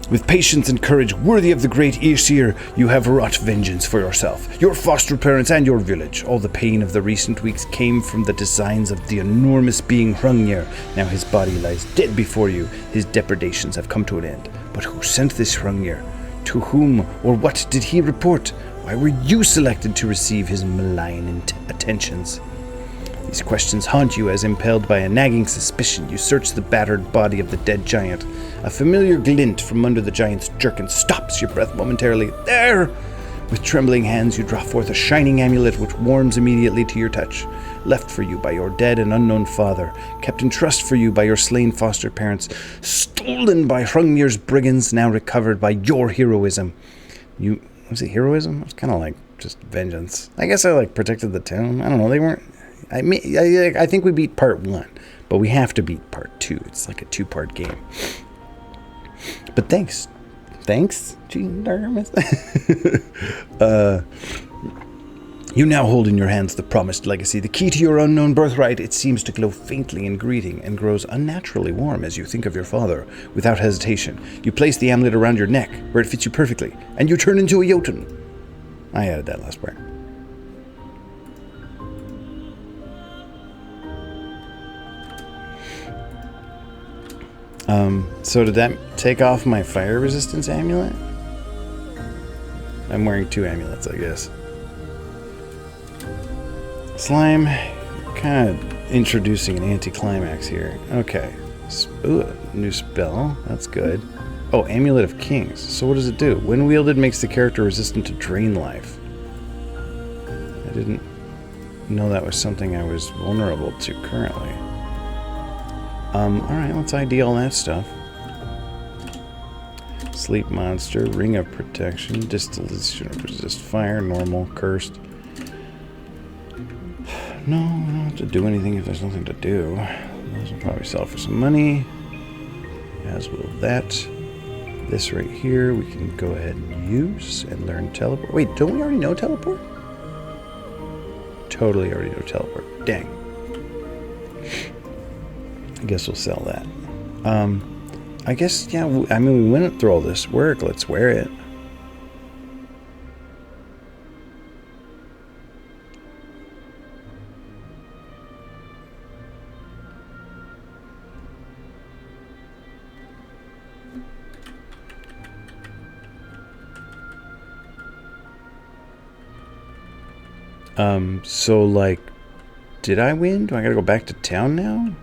With patience and courage worthy of the great Aesir, you have wrought vengeance for yourself, your foster parents, and your village. All the pain of the recent weeks came from the designs of the enormous being Hrungnir. Now his body lies dead before you. His depredations have come to an end. But who sent this Hrungnir? To whom or what did he report? Why were you selected to receive his malign attentions? These questions haunt you as, impelled by a nagging suspicion, you search the battered body of the dead giant. A familiar glint from under the giant's jerkin stops your breath momentarily. There! With trembling hands, you draw forth a shining amulet which warms immediately to your touch. Left for you by your dead and unknown father, kept in trust for you by your slain foster parents, stolen by Hrungnir's brigands, now recovered by your heroism. Was it heroism? It was kind of like just vengeance. I guess I protected the town. I don't know, they weren't... I think we beat part 1, but we have to beat part 2. It's like a 2-part game. But thanks, Gene Darmus. You now hold in your hands the promised legacy, the key to your unknown birthright. It seems to glow faintly in greeting and grows unnaturally warm as you think of your father. Without hesitation, you place the amulet around your neck, where it fits you perfectly, and you turn into a Jotun. I added that last part. So did that take off my fire resistance amulet? I'm wearing 2 amulets, I guess. Slime, kind of introducing an anticlimax here. Okay. Ooh, a new spell. That's good. Oh, Amulet of Kings. So what does it do? When wielded, makes the character resistant to drain life. I didn't know that was something I was vulnerable to currently. Alright, let's ID all that stuff. Sleep Monster, Ring of Protection, Distillation, Resist Fire, Normal, Cursed. No, I don't have to do anything if there's nothing to do. Those will probably sell for some money. As will that. This right here we can go ahead and use and learn Teleport. Wait, don't we already know Teleport? Totally already know Teleport. Dang. I guess we'll sell that. I guess, yeah, I mean, we went through all this work. Let's wear it. So, like, did I win? Do I gotta go back to town now?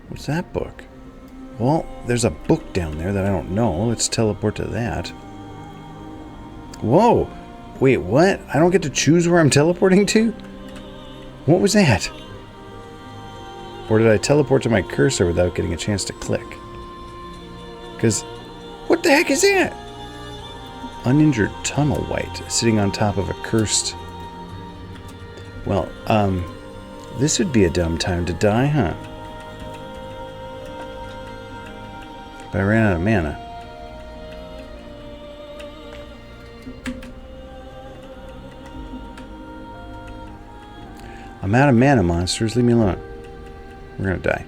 What's that book? Well, there's a book down there that I don't know. Let's teleport to that. Whoa! Wait, what? I don't get to choose where I'm teleporting to? What was that? Or did I teleport to my cursor without getting a chance to click? Because, what the heck is that? Uninjured tunnel white, sitting on top of a cursed... Well, this would be a dumb time to die, huh? But I ran out of mana. I'm out of mana, monsters. Leave me alone. We're gonna die.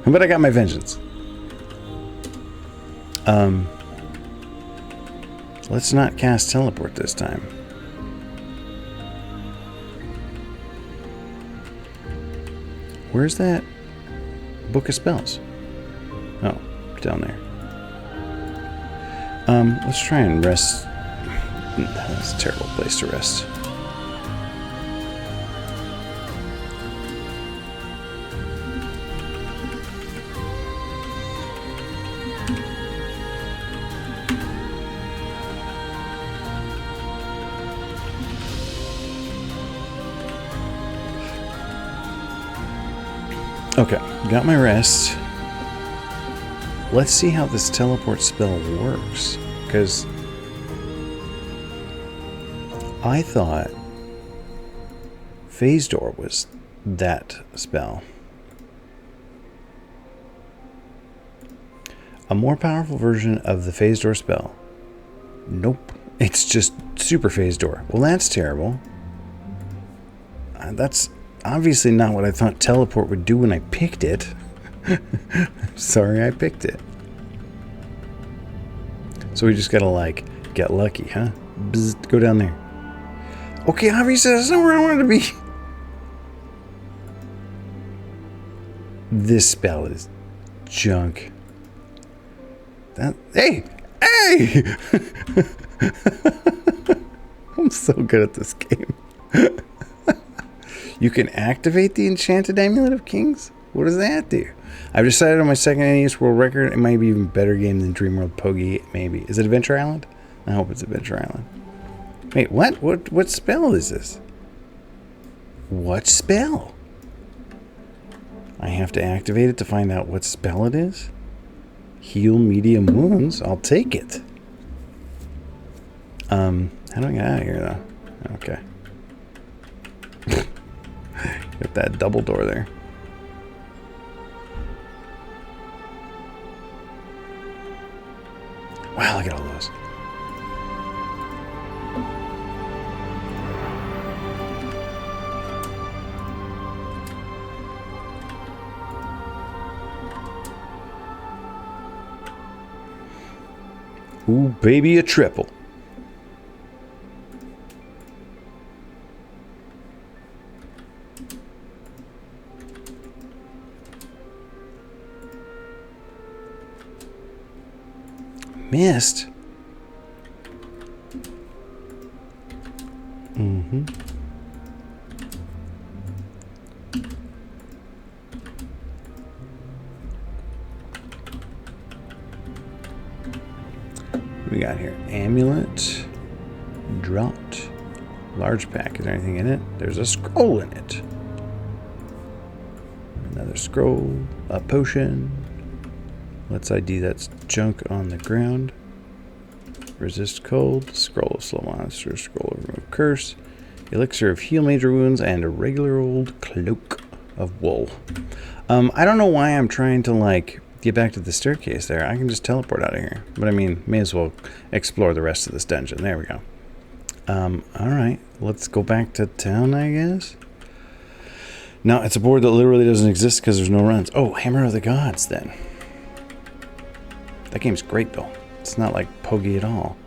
But I got my vengeance. Let's not cast teleport this time. Where's that book of spells? Oh, down there. Let's try and rest. That's a terrible place to rest. Okay, got my rest. Let's see how this teleport spell works. Because I thought Phase Door was that spell. A more powerful version of the Phase Door spell. Nope. It's just Super Phase Door. Well, that's terrible. That's obviously not what I thought teleport would do when I picked it. Sorry I picked it. So we just gotta, like, get lucky, huh? Bzz, go down there. Okay, obviously that's not where I wanted to be. This spell is junk. Hey! Hey! I'm so good at this game. You can activate the Enchanted Amulet of Kings? What does that do? I've decided on my second NES World Record, it might be even better game than Dreamworld Pogi, maybe. Is it Adventure Island? I hope it's Adventure Island. Wait, what? What spell is this? What spell? I have to activate it to find out what spell it is? Heal medium wounds? I'll take it. How do I get out of here, though? Okay. Got that double door there. Wow, look at all those. Ooh, baby, a triple. Missed. Mm-hmm. What we got here? Amulet. Draught. Large pack. Is there anything in it? There's a scroll in it. Another scroll. A potion. Let's ID that's junk on the ground. Resist cold. Scroll of slow monster. Scroll of remove curse. Elixir of heal major wounds. And a regular old cloak of wool. I don't know why I'm trying to, like, get back to the staircase there. I can just teleport out of here. But I mean, may as well explore the rest of this dungeon. There we go. Alright. Let's go back to town, I guess. No, it's a board that literally doesn't exist because there's no runs. Oh, Hammer of the Gods, then. That game's great, though. It's not like Pogi at all.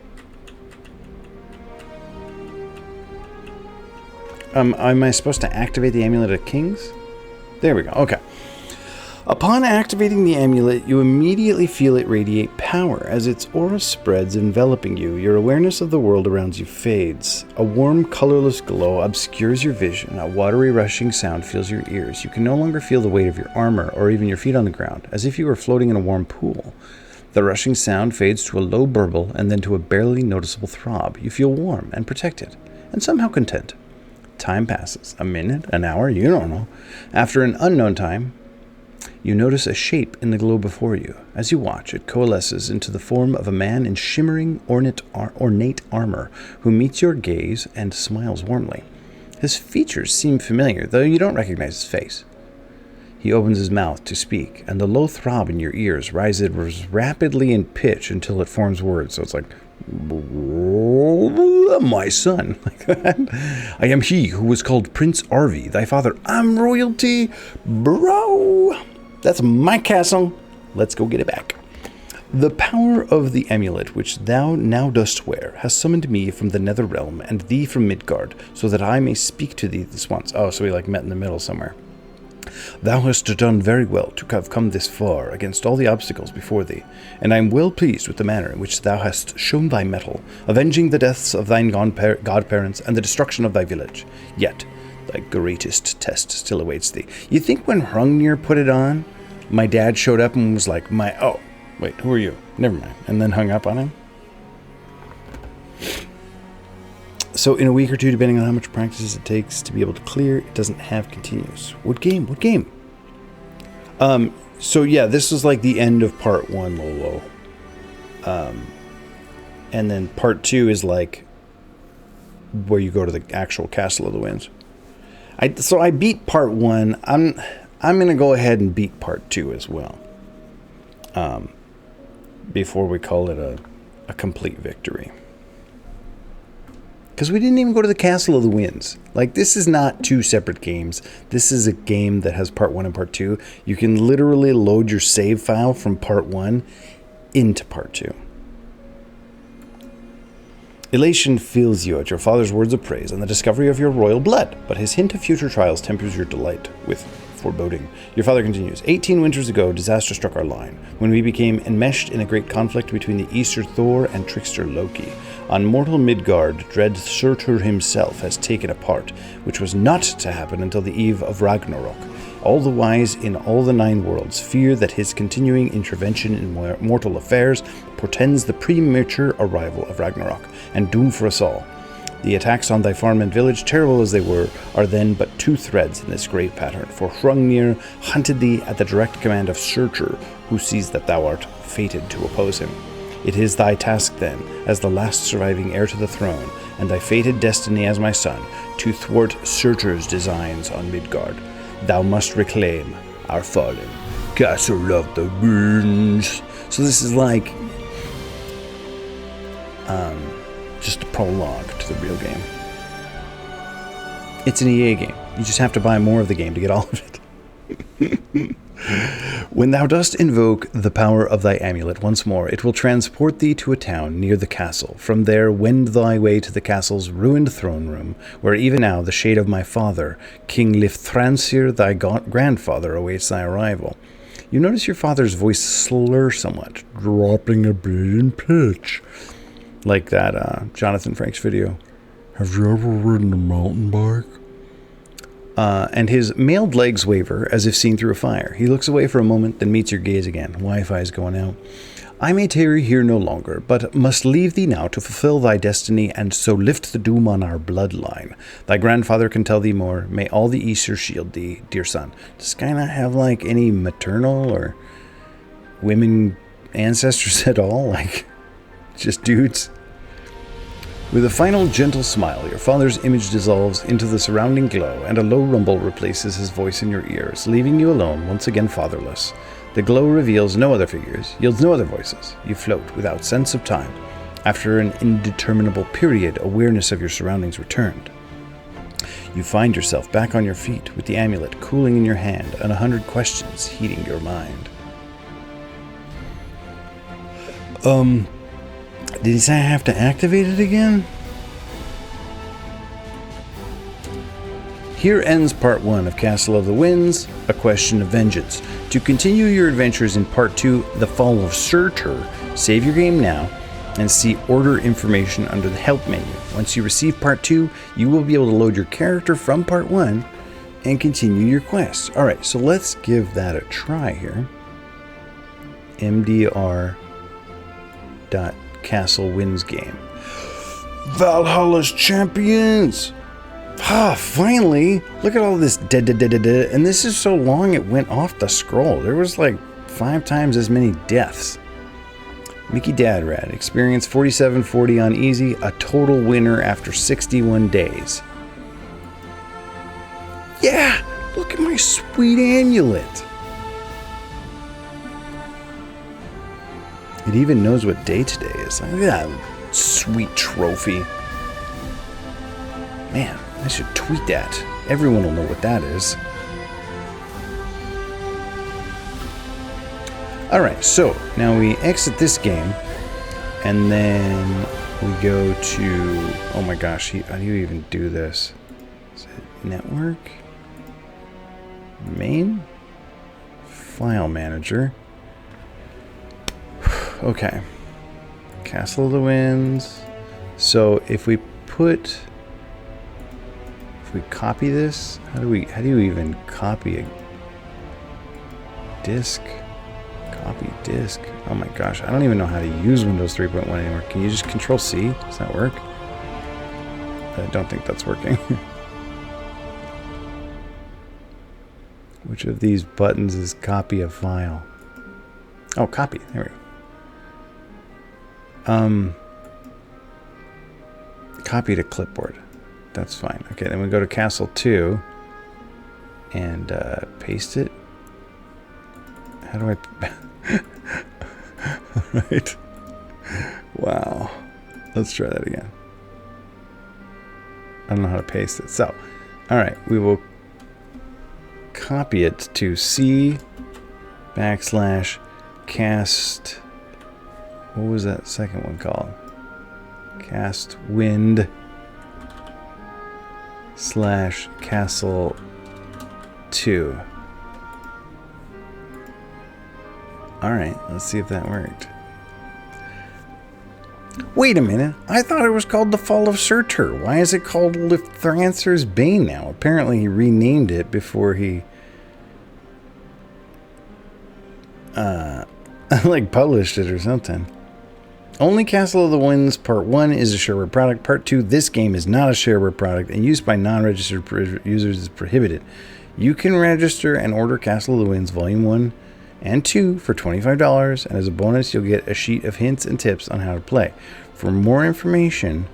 Am I supposed to activate the Amulet of Kings? There we go. Okay. Upon activating the amulet, you immediately feel it radiate power. As its aura spreads, enveloping you, your awareness of the world around you fades. A warm, colorless glow obscures your vision. A watery, rushing sound fills your ears. You can no longer feel the weight of your armor or even your feet on the ground, as if you were floating in a warm pool. The rushing sound fades to a low burble and then to a barely noticeable throb. You feel warm and protected, and somehow content. Time passes. A minute, an hour, you don't know. After an unknown time, you notice a shape in the glow before you. As you watch, it coalesces into the form of a man in shimmering, ornate armor who meets your gaze and smiles warmly. His features seem familiar, though you don't recognize his face. He opens his mouth to speak, and the low throb in your ears rises rapidly in pitch until it forms words. So it's like, my son. Like that. I am he who was called Prince Arvi, thy father. I'm royalty, bro. That's my castle. Let's go get it back. The power of the amulet which thou now dost wear has summoned me from the nether realm and thee from Midgard, so that I may speak to thee this once. Oh, so we like met in the middle somewhere. Thou hast done very well to have come this far against all the obstacles before thee, and I am well pleased with the manner in which thou hast shown thy mettle, avenging the deaths of thine godparents and the destruction of thy village. Yet thy greatest test still awaits thee. You think when Hrungnir put it on, my dad showed up and was like, oh, wait, who are you? Never mind. And then hung up on him? So in a week or two, depending on how much practice it takes to be able to clear, it doesn't have continuous. What game? So yeah, this is like the end of part 1, Lolo. And then part 2 is like where you go to the actual Castle of the Winds. So I beat part 1. I'm going to go ahead and beat part 2 as well. Before we call it a complete victory. Because we didn't even go to the Castle of the Winds. Like, this is not 2 separate games. This is a game that has part 1 and part 2. You can literally load your save file from part 1 into part 2. Elation fills you at your father's words of praise and the discovery of your royal blood, but his hint of future trials tempers your delight with foreboding. Your father continues, 18 winters ago, disaster struck our line, when we became enmeshed in a great conflict between the Easter Thor and trickster Loki. On mortal Midgard, dread Surtur himself has taken a part, which was not to happen until the eve of Ragnarok. All the wise in all the 9 worlds fear that his continuing intervention in mortal affairs portends the premature arrival of Ragnarok, and doom for us all. The attacks on thy farm and village, terrible as they were, are then but 2 threads in this great pattern, for Hrungnir hunted thee at the direct command of Surtur, who sees that thou art fated to oppose him. It is thy task then, as the last surviving heir to the throne, and thy fated destiny as my son, to thwart Surtur's designs on Midgard. Thou must reclaim our fallen Castle of the Winds. So this is like just a prologue to the real game. It's an EA game. You just have to buy more of the game to get all of it. When thou dost invoke the power of thy amulet once more, it will transport thee to a town near the castle. From there, wend thy way to the castle's ruined throne room, where even now the shade of my father, King Lifthransir, thy grandfather, awaits thy arrival. You notice your father's voice slur somewhat, dropping a bit in pitch. Like that Jonathan Frakes video. Have you ever ridden a mountain bike? And his mailed legs waver as if seen through a fire. He looks away for a moment, then meets your gaze again. Wi-Fi is going out. I may tarry here no longer, but must leave thee now to fulfill thy destiny and so lift the doom on our bloodline. Thy grandfather can tell thee more. May all the Easter shield thee, dear son. Does this guy not have like any maternal or women ancestors at all? Like, just dudes? With a final gentle smile, your father's image dissolves into the surrounding glow, and a low rumble replaces his voice in your ears, leaving you alone, once again fatherless. The glow reveals no other figures, yields no other voices. You float without sense of time. After an indeterminable period, awareness of your surroundings returned. You find yourself back on your feet, with the amulet cooling in your hand, and 100 questions heating your mind. Did he say I have to activate it again? Here ends part 1 of Castle of the Winds, A Question of Vengeance. To continue your adventures in part 2, The Fall of Surtur, save your game now and see order information under the help menu. Once you receive part 2, you will be able to load your character from part 1 and continue your quest. Alright, so let's give that a try here. MDR.Castle Wins game. Valhalla's Champions! Ah, finally! Look at all this and this is so long it went off the scroll. There was like 5 times as many deaths. Mickey Dadrad, experience 4740 on easy, a total winner after 61 days. Yeah! Look at my sweet amulet! It even knows what day today is. Look at that sweet trophy. Man, I should tweet that. Everyone will know what that is. Alright, so now we exit this game, and then we go to, oh my gosh, how do you even do this? Is it network? Main? File manager. Okay. Castle of the Winds. So if we copy this, how do you even copy a disk? Copy disk. Oh my gosh, I don't even know how to use Windows 3.1 anymore. Can you just Control C? Does that work? I don't think that's working. Which of these buttons is copy a file? Oh, copy. There we go. Copy to clipboard. That's fine. Okay, then we go to Castle 2 and paste it. How do I... Right. Wow. Let's try that again. I don't know how to paste it. So, alright, we will copy it to C/cast... What was that second one called? Cast Wind /Castle 2. Alright, let's see if that worked. Wait a minute, I thought it was called The Fall of Surtur. Why is it called Lithrancer's Bane now? Apparently he renamed it before he like published it or something. Only Castle of the Winds Part 1 is a shareware product. Part 2, this game is not a shareware product, and use by non-registered users is prohibited. You can register and order Castle of the Winds Volume 1 and 2 for $25, and as a bonus, you'll get a sheet of hints and tips on how to play. For more information,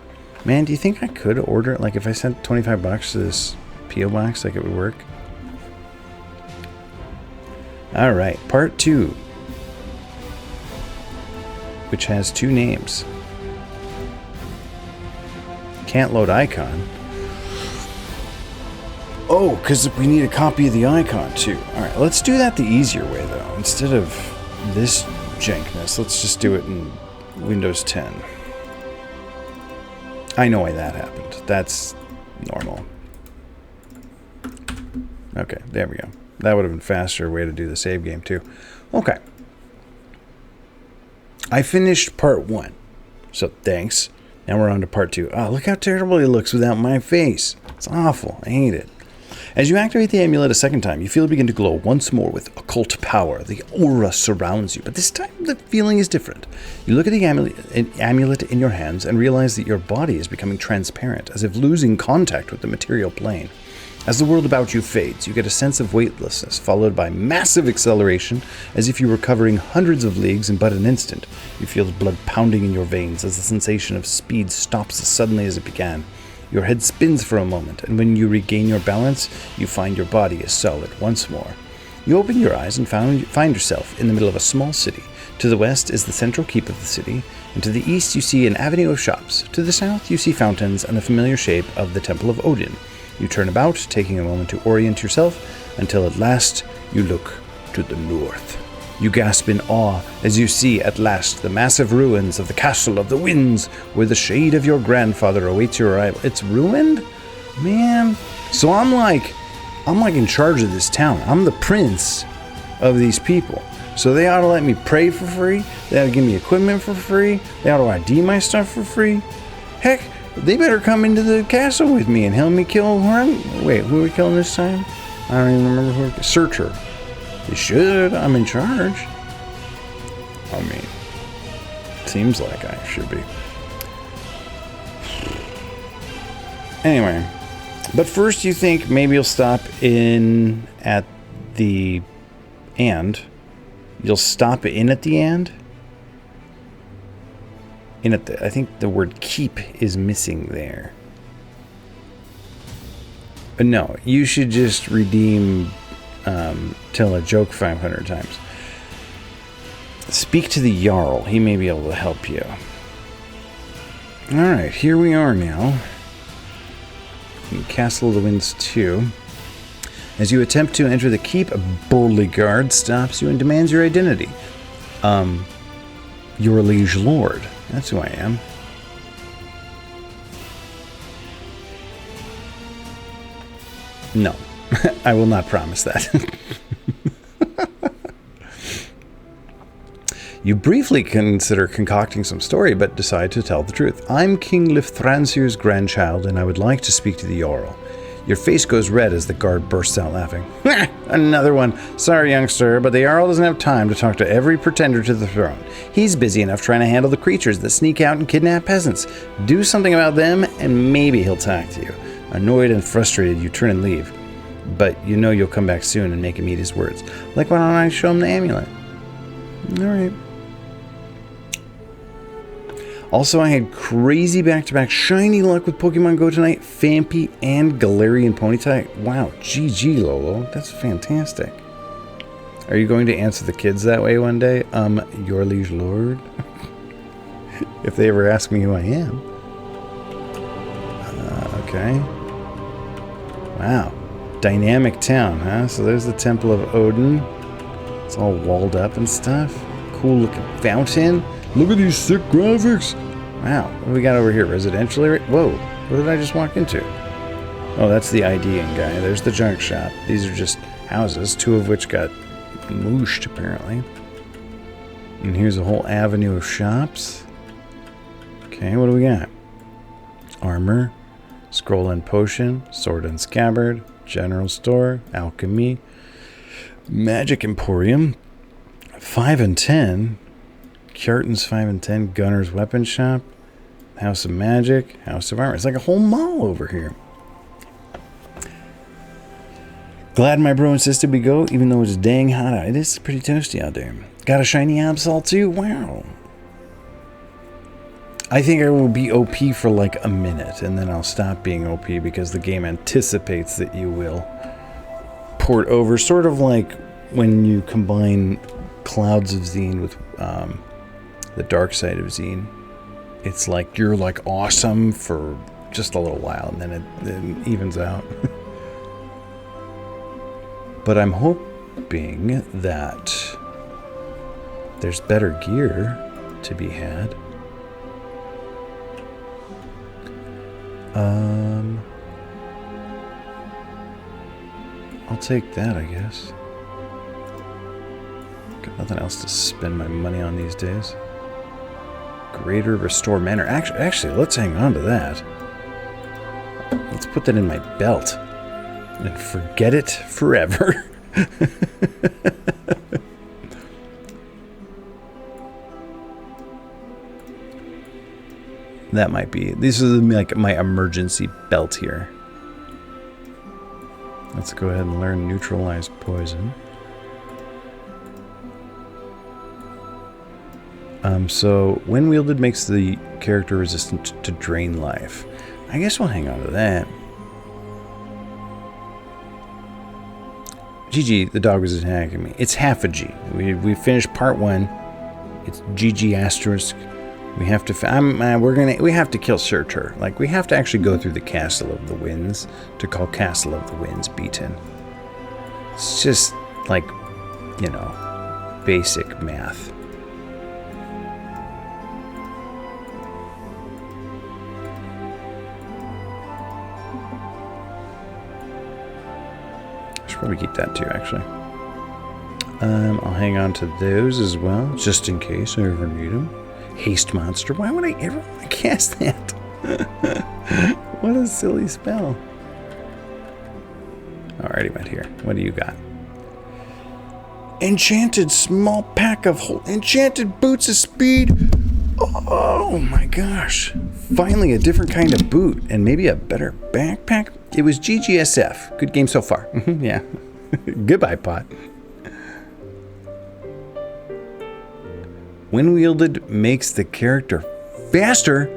man, do you think I could order it? Like, if I sent $25 to this P.O. box, like it would work? Alright, Part 2. Which has 2 names. Can't load icon. Oh, because we need a copy of the icon too. Alright, let's do that the easier way though. Instead of this jankness, let's just do it in Windows 10. I know why that happened. That's normal. Okay, there we go. That would have been a faster way to do the save game too. Okay. I finished part 1, so thanks. Now we're on to part 2. Oh, look how terrible it looks without my face. It's awful. I hate it. As you activate the amulet a second time, you feel it begin to glow once more with occult power. The aura surrounds you, but this time the feeling is different. You look at the amulet in your hands and realize that your body is becoming transparent, as if losing contact with the material plane. As the world about you fades, you get a sense of weightlessness, followed by massive acceleration, as if you were covering hundreds of leagues in but an instant. You feel the blood pounding in your veins as the sensation of speed stops as suddenly as it began. Your head spins for a moment, and when you regain your balance, you find your body is solid once more. You open your eyes and find yourself in the middle of a small city. To the west is the central keep of the city, and to the east you see an avenue of shops. To the south you see fountains and the familiar shape of the Temple of Odin. You turn about, taking a moment to orient yourself, until at last you look to the north. You gasp in awe as you see at last the massive ruins of the Castle of the Winds, where the shade of your grandfather awaits your arrival. It's ruined? Man, So I'm like in charge of this town. I'm the prince of these people. So they ought to let me pray for free. They ought to give me equipment for free. They ought to ID my stuff for free. Heck, they better come into the castle with me and help me kill wait, who are we killing this time? I don't even remember who. Searcher. They should. I'm in charge. I mean, seems like I should be. Anyway, but first you think maybe you'll stop in at the and. You'll stop in at the and. In at the, I think the word keep is missing there. But no, you should just redeem tell a joke 500 times. Speak to the Jarl. He may be able to help you. Alright, here we are now. In Castle of the Winds 2. As you attempt to enter the keep, a burly guard stops you and demands your identity. Your liege lord. That's who I am. No, I will not promise that. You briefly consider concocting some story, but decide to tell the truth. I'm King Lithransir's grandchild, and I would like to speak to the Jarl. Your face goes red as the guard bursts out laughing. Another one. Sorry, youngster, but the Jarl doesn't have time to talk to every pretender to the throne. He's busy enough trying to handle the creatures that sneak out and kidnap peasants. Do something about them, and maybe he'll talk to you. Annoyed and frustrated, you turn and leave. But you know you'll come back soon and make him eat his words. Like, why don't I show him the amulet? Alright. Also, I had crazy back-to-back shiny luck with Pokemon Go tonight. Phanpy and Galarian Ponyta. Wow, GG, Lolo. That's fantastic. Are you going to answer the kids that way one day? Your liege lord? If they ever ask me who I am. Okay. Wow. Dynamic town, huh? So there's the Temple of Odin. It's all walled up and stuff. Cool looking fountain. Look at these sick graphics. Wow. What do we got over here? Residential area? Whoa. What did I just walk into? Oh, that's the IDing guy. There's the junk shop. These are just houses, two of which got mooshed, apparently. And here's a whole avenue of shops. Okay, what do we got? Armor. Scroll and potion. Sword and scabbard. General store. Alchemy. Magic Emporium. 5 and 10. Kjartan's 5 and 10, Gunner's Weapon Shop, House of Magic, House of Armor. It's like a whole mall over here. Glad my bro insisted we go, even though it's dang hot out. It is pretty toasty out there. Got a shiny Absol too? Wow. I think I will be OP for like a minute, and then I'll stop being OP because the game anticipates that you will port over. Sort of like when you combine Clouds of Zine with the dark side of Zine. It's like you're like awesome for just a little while and then it evens out. But I'm hoping that there's better gear to be had. I'll take that, I guess. Got nothing else to spend my money on these days. Greater Restore Manor. Actually, let's hang on to that. Let's put that in my belt. And forget it forever. That might be. This is like my emergency belt here. Let's go ahead and learn Neutralize Poison. So, when wielded makes the character resistant to drain life. I guess we'll hang on to that. GG, the dog was attacking me. It's half a G. We finished part 1. It's GG asterisk. We have to. We have to kill Surtur. Like, we have to actually go through the Castle of the Winds to call Castle of the Winds beaten. It's just like, you know, basic math. should probably keep that too, actually. I'll hang on to those as well, just in case I ever need them. Haste monster. Why would I ever want to cast that? What a silly spell. Alrighty, went here. What do you got? Enchanted small pack of enchanted boots of speed. Oh my gosh. Finally a different kind of boot and maybe a better backpack. It was GGSF. Good game so far. Yeah. Goodbye, pot. When wielded makes the character faster.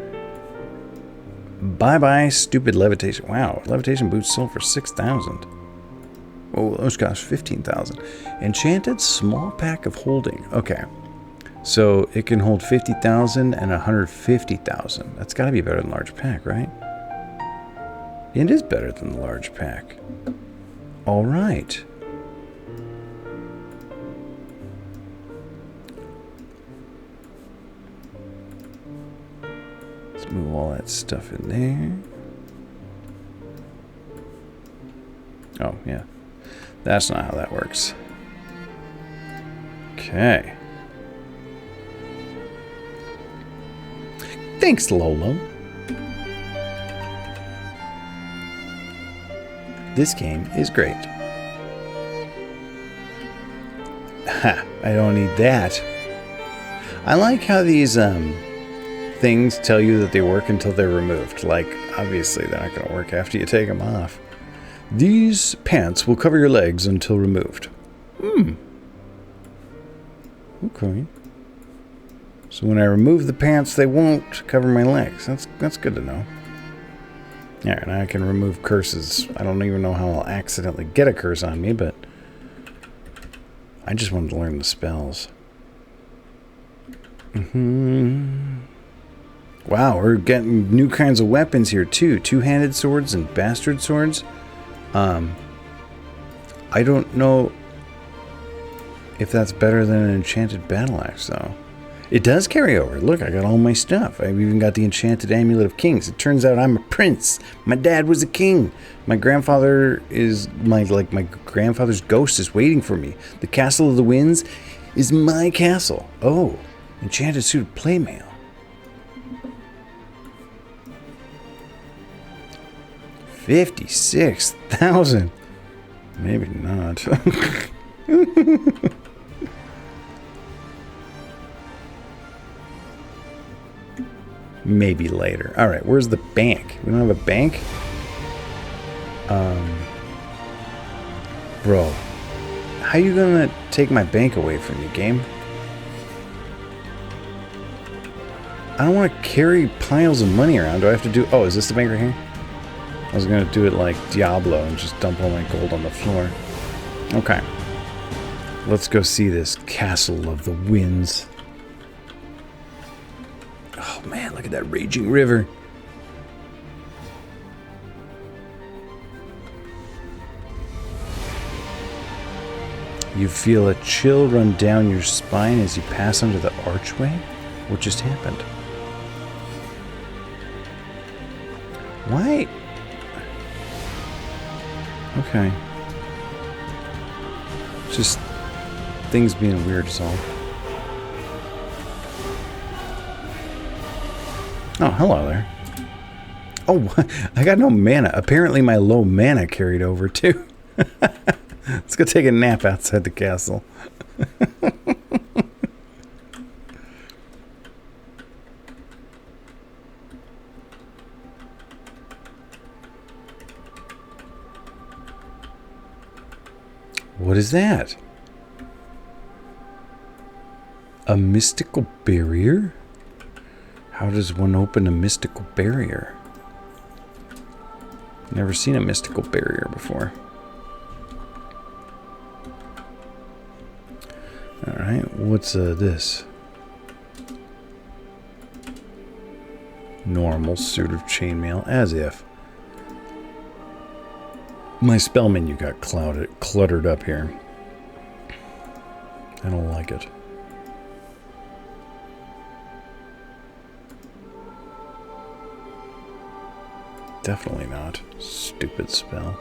Bye-bye, stupid levitation. Wow, levitation boots sold for 6,000. Oh, those cost 15,000. Enchanted small pack of holding. Okay. So it can hold 50,000 and 150,000. That's got to be better than large pack, right? It is better than the large pack. All right. Let's move all that stuff in there. Oh, yeah. That's not how that works. Okay. Thanks, Lolo. This game is great. Ha, I don't need that. I like how these things tell you that they work until they're removed. Like, obviously, they're not going to work after you take them off. These pants will cover your legs until removed. Okay. So when I remove the pants, they won't cover my legs. That's good to know. Yeah, and I can remove curses. I don't even know how I'll accidentally get a curse on me, but I just wanted to learn the spells. Wow, we're getting new kinds of weapons here too. Two-handed swords and bastard swords. I don't know if that's better than an enchanted battle axe, though. It does carry over. Look, I got all my stuff. I've even got the enchanted amulet of kings. It turns out I'm a prince. My dad was a king. My grandfather is my grandfather's ghost is waiting for me. The castle of the winds is my castle. Oh, enchanted suit of playmail. $56,000. Maybe not. Maybe later. All right, where's the bank? We don't have a bank? Bro, how you gonna take my bank away from me, game? I don't want to carry piles of money around. Do I have to do... Oh, is this the bank right here? I was gonna do it like Diablo and just dump all my gold on the floor. Okay. Let's go see this Castle of the Winds. Oh man, look at that raging river. You feel a chill run down your spine as you pass under the archway? What just happened? Why? Okay. Just things being weird is all. Oh, hello there. Oh, I got no mana. Apparently my low mana carried over too. Let's go take a nap outside the castle. What is that? A mystical barrier? How does one open a mystical barrier? Never seen a mystical barrier before. Alright, what's this? Normal suit of chainmail, as if. My spell menu got cluttered up here. I don't like it. Definitely not. Stupid spell.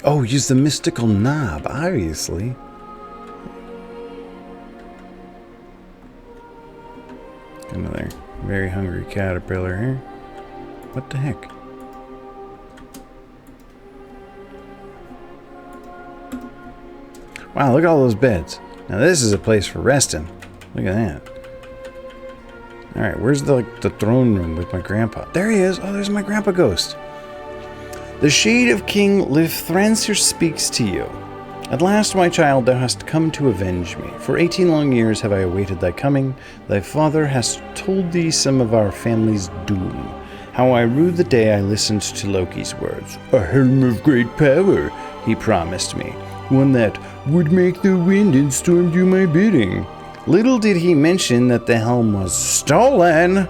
Oh, use the mystical knob, obviously. Another very hungry caterpillar here. What the heck? Wow, look at all those beds. Now this is a place for resting. Look at that. Alright, where's the throne room with my grandpa? There he is. Oh, there's my grandpa ghost. The shade of King Lithrancer speaks to you. At last, my child, thou hast come to avenge me. For 18 long years have I awaited thy coming. Thy father has told thee some of our family's doom. How I rue the day I listened to Loki's words. A helm of great power, he promised me. One that would make the wind and storm do my bidding. Little did he mention that the helm was stolen.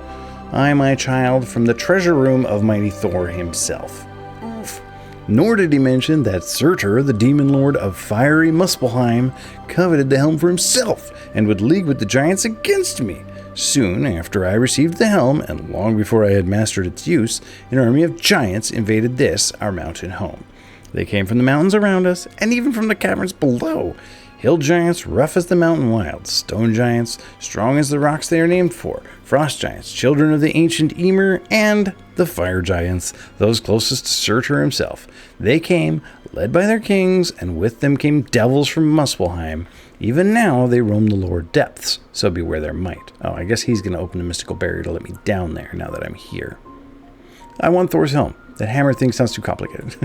I, my child, from the treasure room of mighty Thor himself. Nor did he mention that Surtur, the demon lord of fiery Muspelheim, coveted the helm for himself and would league with the giants against me. Soon after I received the helm, and long before I had mastered its use, an army of giants invaded this, our mountain home. They came from the mountains around us, and even from the caverns below. Hill giants, rough as the mountain wilds. Stone giants, strong as the rocks they are named for. Frost giants, children of the ancient Ymir, and the fire giants, those closest to Surtur himself. They came, led by their kings, and with them came devils from Muspelheim. Even now they roam the lower depths, so beware their might. Oh, I guess he's going to open the mystical barrier to let me down there now that I'm here. I want Thor's helm. That hammer thing sounds too complicated.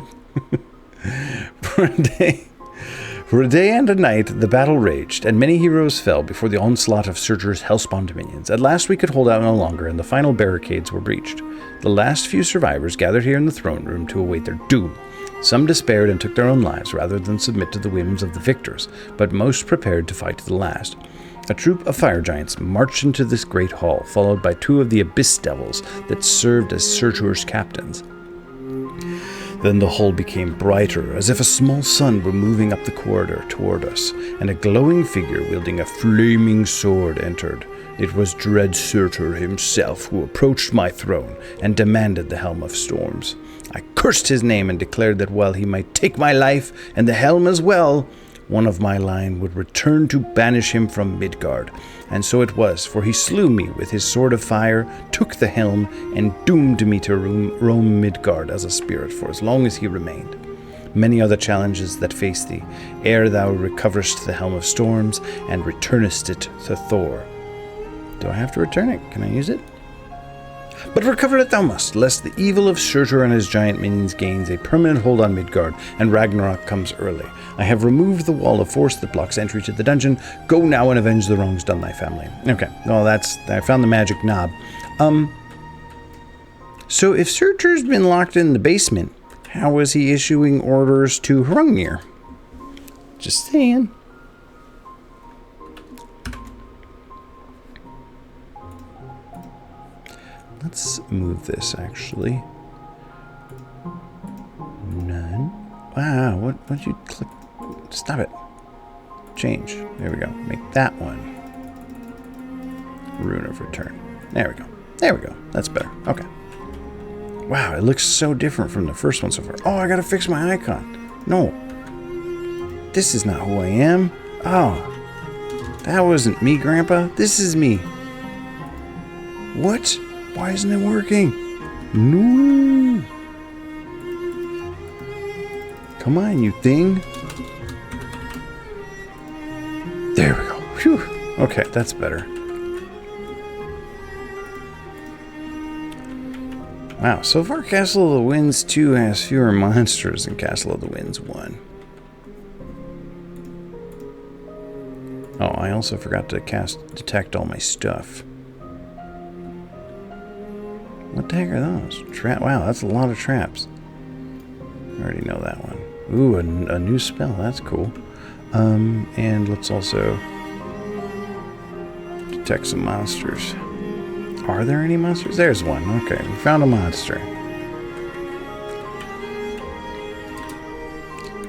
For a day and a night, the battle raged, and many heroes fell before the onslaught of Surtur's hellspawn dominions. At last we could hold out no longer, and the final barricades were breached. The last few survivors gathered here in the throne room to await their doom. Some despaired and took their own lives rather than submit to the whims of the victors, but most prepared to fight to the last. A troop of fire giants marched into this great hall, followed by 2 of the abyss devils that served as Surtur's captains. Then the hall became brighter, as if a small sun were moving up the corridor toward us, and a glowing figure wielding a flaming sword entered. It was dread Surtur himself who approached my throne and demanded the Helm of Storms. I cursed his name and declared that while he might take my life, and the helm as well, one of my line would return to banish him from Midgard. And so it was, for he slew me with his sword of fire, took the helm, and doomed me to roam Midgard as a spirit for as long as he remained. Many are the challenges that face thee, ere thou recoverest the Helm of Storms, and returnest it to Thor. Do I have to return it? Can I use it? But recover it thou must, lest the evil of Surtur and his giant minions gains a permanent hold on Midgard, and Ragnarok comes early. I have removed the wall of force that blocks entry to the dungeon. Go now and avenge the wrongs done thy family. Okay, well I found the magic knob. So if Surtur's been locked in the basement, how was he issuing orders to Hrungnir? Just saying. Let's move this, actually. None. Wow, what'd you click? Stop it. Change. There we go. Make that one. Rune of Return. There we go. There we go. That's better. Okay. Wow, it looks so different from the first one so far. Oh, I gotta fix my icon. No. This is not who I am. Oh. That wasn't me, Grandpa. This is me. What? Why isn't it working? No. Come on, you thing. There we go. Phew. Okay, that's better. Wow, so far Castle of the Winds 2 has fewer monsters than Castle of the Winds 1. Oh, I also forgot to detect all my stuff. What the heck are those? Wow, that's a lot of traps. I already know that one. Ooh, a new spell. That's cool. And let's also detect some monsters. Are there any monsters? There's one. Okay, we found a monster.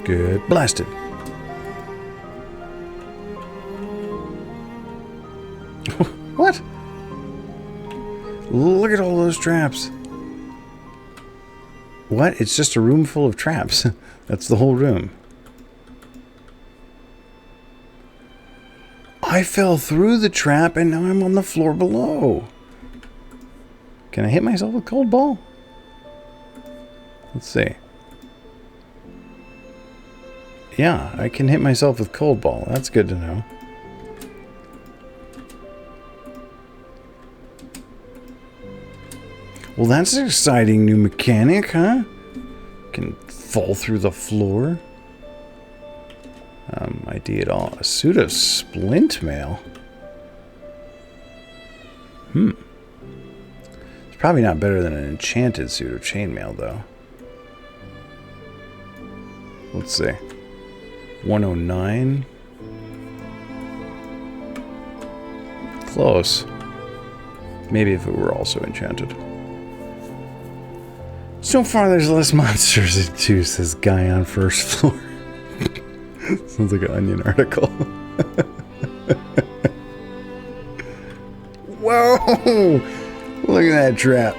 Good. Blasted. What? Look at all those traps. What? It's just a room full of traps. That's the whole room. I fell through the trap and now I'm on the floor below. Can I hit myself with cold ball? Let's see. Yeah, I can hit myself with cold ball. That's good to know. Well, that's an exciting new mechanic, huh? Can fall through the floor. ID at all. A suit of splint mail. It's probably not better than an enchanted suit of chainmail, though. Let's see. 109. Close. Maybe if it were also enchanted. So far, there's less monsters too, says guy on first floor. Sounds like an Onion article. Whoa! Look at that trap.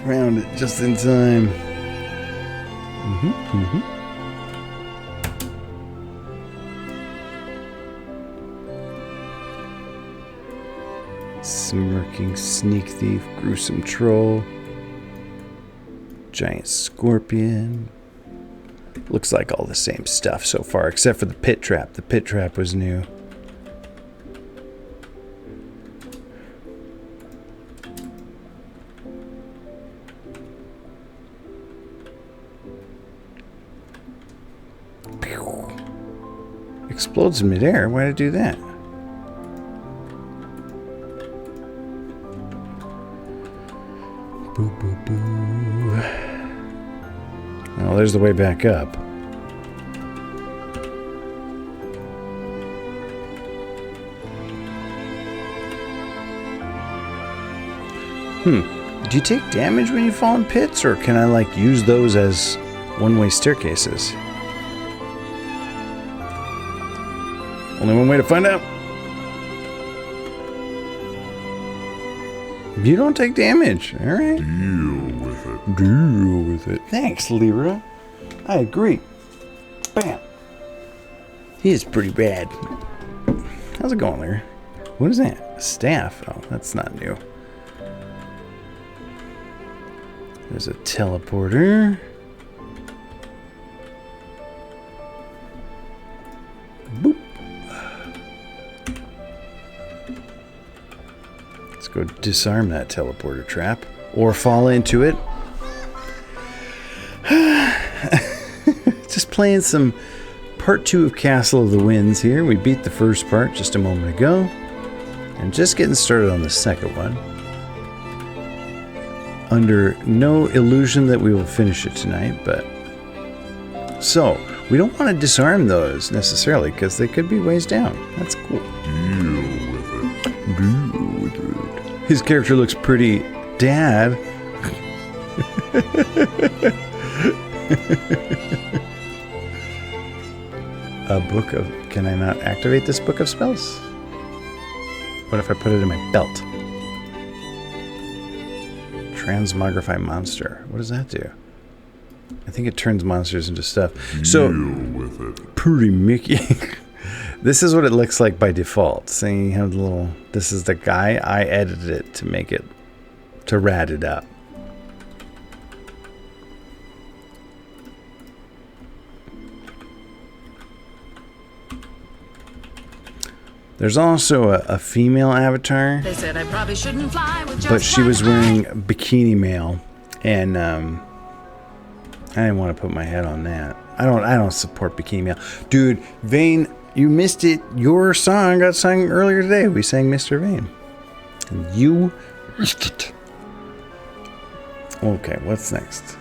Found it just in time. Smirking sneak thief, gruesome troll. Giant scorpion. Looks like all the same stuff so far, except for the pit trap. The pit trap was new. Pew. Explodes in midair. Why did it do that? Boo, boo, boo. Well, there's the way back up. Do you take damage when you fall in pits, or can I, like, use those as one-way staircases? Only one way to find out. You don't take damage, alright? Deal with it. Deal with it. Thanks, Lyra. I agree. Bam. He is pretty bad. How's it going, Lyra? What is that? A staff? Oh, that's not new. There's a teleporter. Boop. Let's go disarm that teleporter trap. Or fall into it. Just playing some part 2 of Castle of the Winds here. We beat the first part just a moment ago. And just getting started on the second one. Under no illusion that we will finish it tonight, but... So, we don't want to disarm those necessarily, because they could be ways down. That's cool. Deal with it. Deal with it. His character looks pretty dad. A book of... Can I not activate this book of spells? What if I put it in my belt? Transmogrify monster. What does that do? I think it turns monsters into stuff. So, Deal with it. pretty Mickey. This is what it looks like by default. So you have the little... This is the guy. I edited it to make it... to rat it up. There's also a female avatar. They said I probably shouldn't fly with just But she one was eye. wearing bikini mail, and I didn't want to put my head on that. I don't support bikini mail, dude. Vane, you missed it. Your song got sung earlier today. We sang Mr. Vane, and you missed it. Okay, what's next?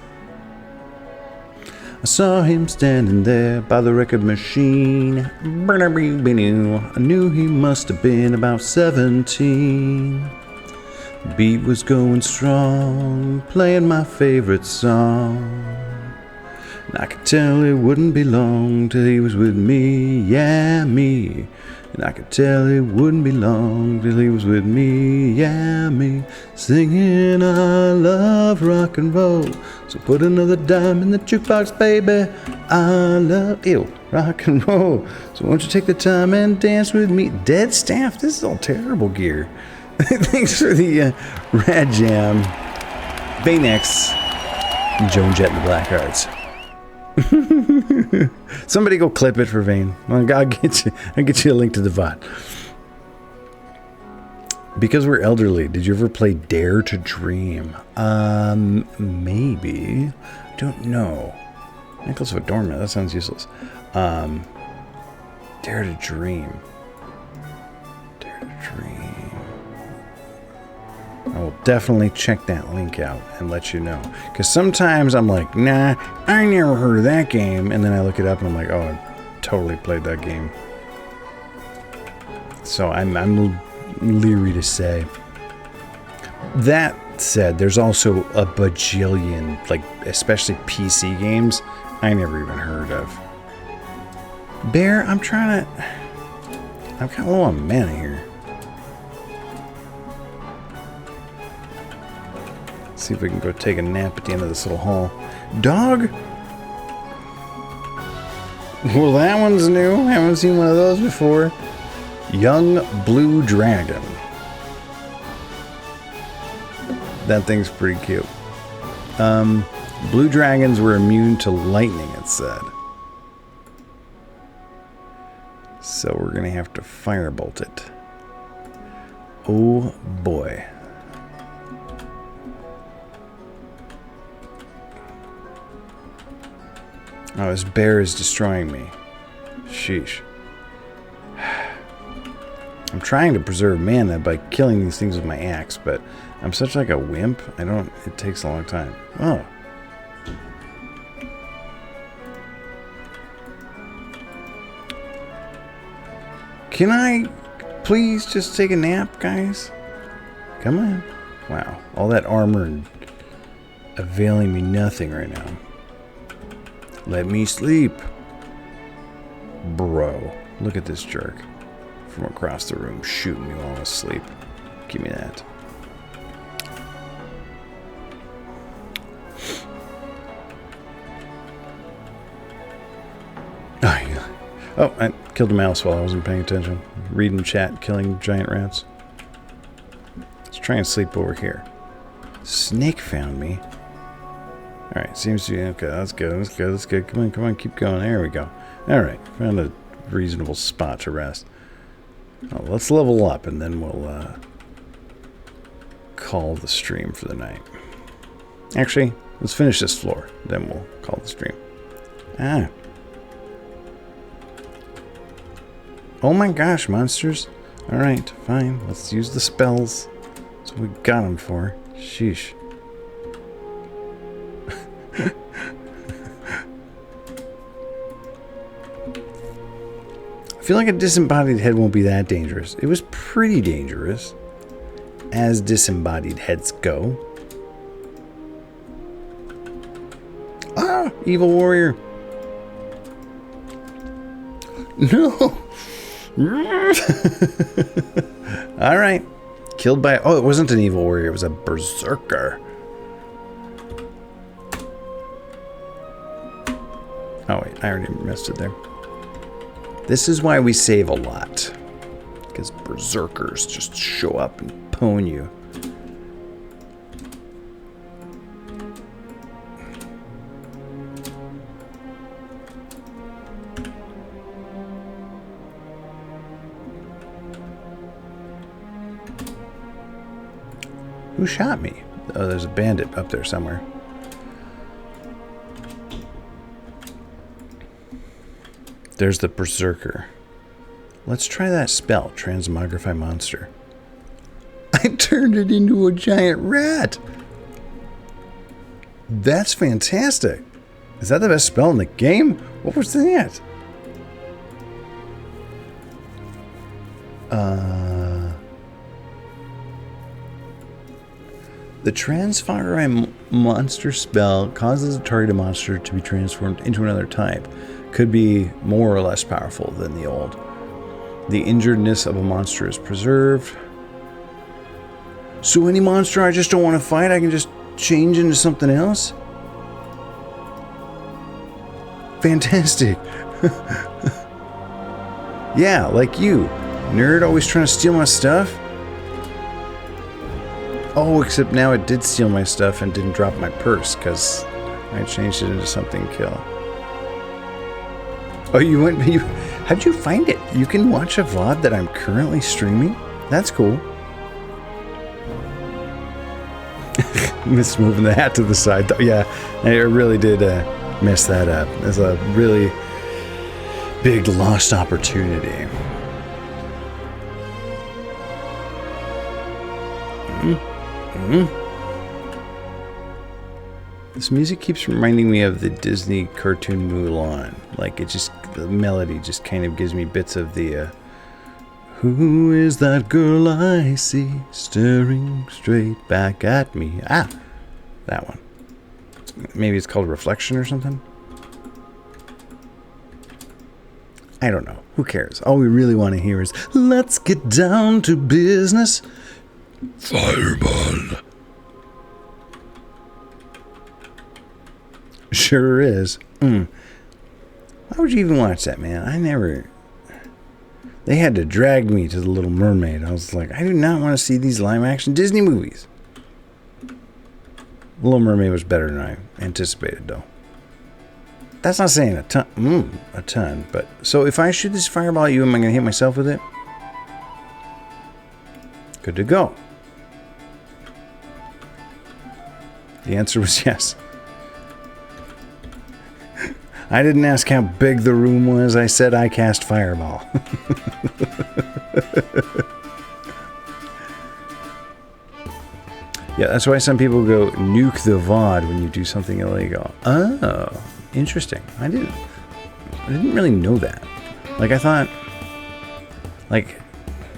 I saw him standing there by the record machine. I knew he must have been about 17. The beat was going strong, playing my favorite song. And I could tell it wouldn't be long till he was with me, yeah, me. And I could tell it wouldn't be long till he was with me, yeah, me. Singing, I love rock and roll. So put another dime in the jukebox, baby. I love, rock and roll. So won't you take the time and dance with me? Dead staff, this is all terrible gear. Thanks for the Rad Jam. Baynex. Joan Jett and the Blackhearts. Somebody go clip it for Vane. I'll get you a link to the VOD. Because we're elderly, did you ever play Dare to Dream? Maybe. I don't know. Necklace of Adornment, that sounds useless. Dare to Dream. Dare to Dream. I will definitely check that link out and let you know. Because sometimes I'm like, nah, I never heard of that game. And then I look it up and I'm like, oh, I totally played that game. So I'm leery to say. That said, there's also a bajillion, like, especially PC games, I never even heard of. Bear, I'm trying to... I've got a little mana here. See if we can go take a nap at the end of this little hall. Dog? Well, that one's new. Haven't seen one of those before. Young Blue Dragon. That thing's pretty cute. Blue dragons were immune to lightning, it said. So we're going to have to firebolt it. Oh boy. Oh, this bear is destroying me. Sheesh. I'm trying to preserve mana by killing these things with my axe, but I'm such like a wimp. It takes a long time. Oh. Can I please just take a nap, guys? Come on. Wow. All that armor and availing me nothing right now. Let me sleep. Bro. Look at this jerk. From across the room shooting me while I'm asleep. Give me that. Oh, yeah. Oh, I killed a mouse while I wasn't paying attention. Reading chat, killing giant rats. Let's try and sleep over here. Snake found me. Alright, seems to be okay. That's good. That's good. That's good. Come on, come on. Keep going. There we go. Alright, found a reasonable spot to rest. Oh, let's level up and then we'll call the stream for the night. Actually, let's finish this floor. Then we'll call the stream. Ah. Oh my gosh, monsters. Alright, fine. Let's use the spells. That's what we got them for. Sheesh. I feel like a disembodied head won't be that dangerous. It was pretty dangerous, as disembodied heads go. Ah, evil warrior. No. All right. Killed by... Oh, it wasn't an evil warrior. It was a berserker. Oh, wait. I already messed it there. This is why we save a lot. Because berserkers just show up and pwn you. Who shot me? Oh, there's a bandit up there somewhere. There's the berserker. Let's try that spell, transmogrify monster. I turned it into a giant rat. That's fantastic. Is that the best spell in the game? What was that? The Transfire monster spell causes a targeted monster to be transformed into another type. Could be more or less powerful than the old. The injuredness of a monster is preserved. So any monster I just don't want to fight, I can just change into something else? Fantastic. Yeah, like you. Nerd always trying to steal my stuff. Oh, except now it did steal my stuff and didn't drop my purse because I changed it into something kill. Oh, how'd you find it? You can watch a VOD that I'm currently streaming? That's cool. Missed moving the hat to the side though. Yeah, I really did mess that up. It's a really big lost opportunity. This music keeps reminding me of the Disney cartoon Mulan. Like the melody just kind of gives me bits of the who is that girl I see staring straight back at me? Ah, that one. Maybe it's called Reflection or something? I don't know. Who cares? All we really want to hear is, let's get down to business. Fireball. Sure is. Why would you even watch that, man? They had to drag me to The Little Mermaid. I was like, I do not want to see these live action Disney movies. The Little Mermaid was better than I anticipated, though. That's not saying a ton, but... So if I shoot this fireball at you, am I going to hit myself with it? Good to go. The answer was yes. I didn't ask how big the room was. I said I cast fireball. Yeah, that's why some people go nuke the VOD when you do something illegal. Oh, interesting. I didn't really know that. Like, I thought... Like,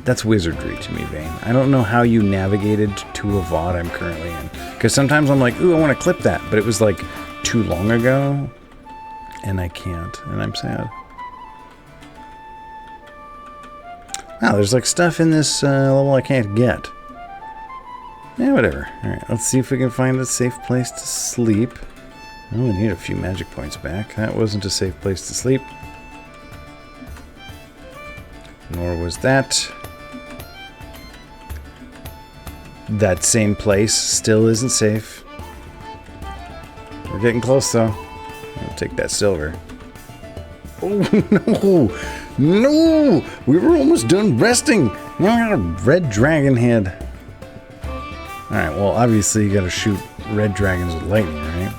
that's wizardry to me, Vane. I don't know how you navigated to a VOD I'm currently in. Because sometimes I'm like, ooh, I want to clip that. But it was, like, too long ago. And I can't. And I'm sad. Wow, there's, like, stuff in this level I can't get. Yeah, whatever. Alright, let's see if we can find a safe place to sleep. Oh, we need a few magic points back. That wasn't a safe place to sleep. Nor was that. That same place still isn't safe. We're getting close, though. I'll take that silver. Oh, no! No! We were almost done resting! Now I got a red dragon head. Alright, well, obviously you gotta shoot red dragons with lightning, right?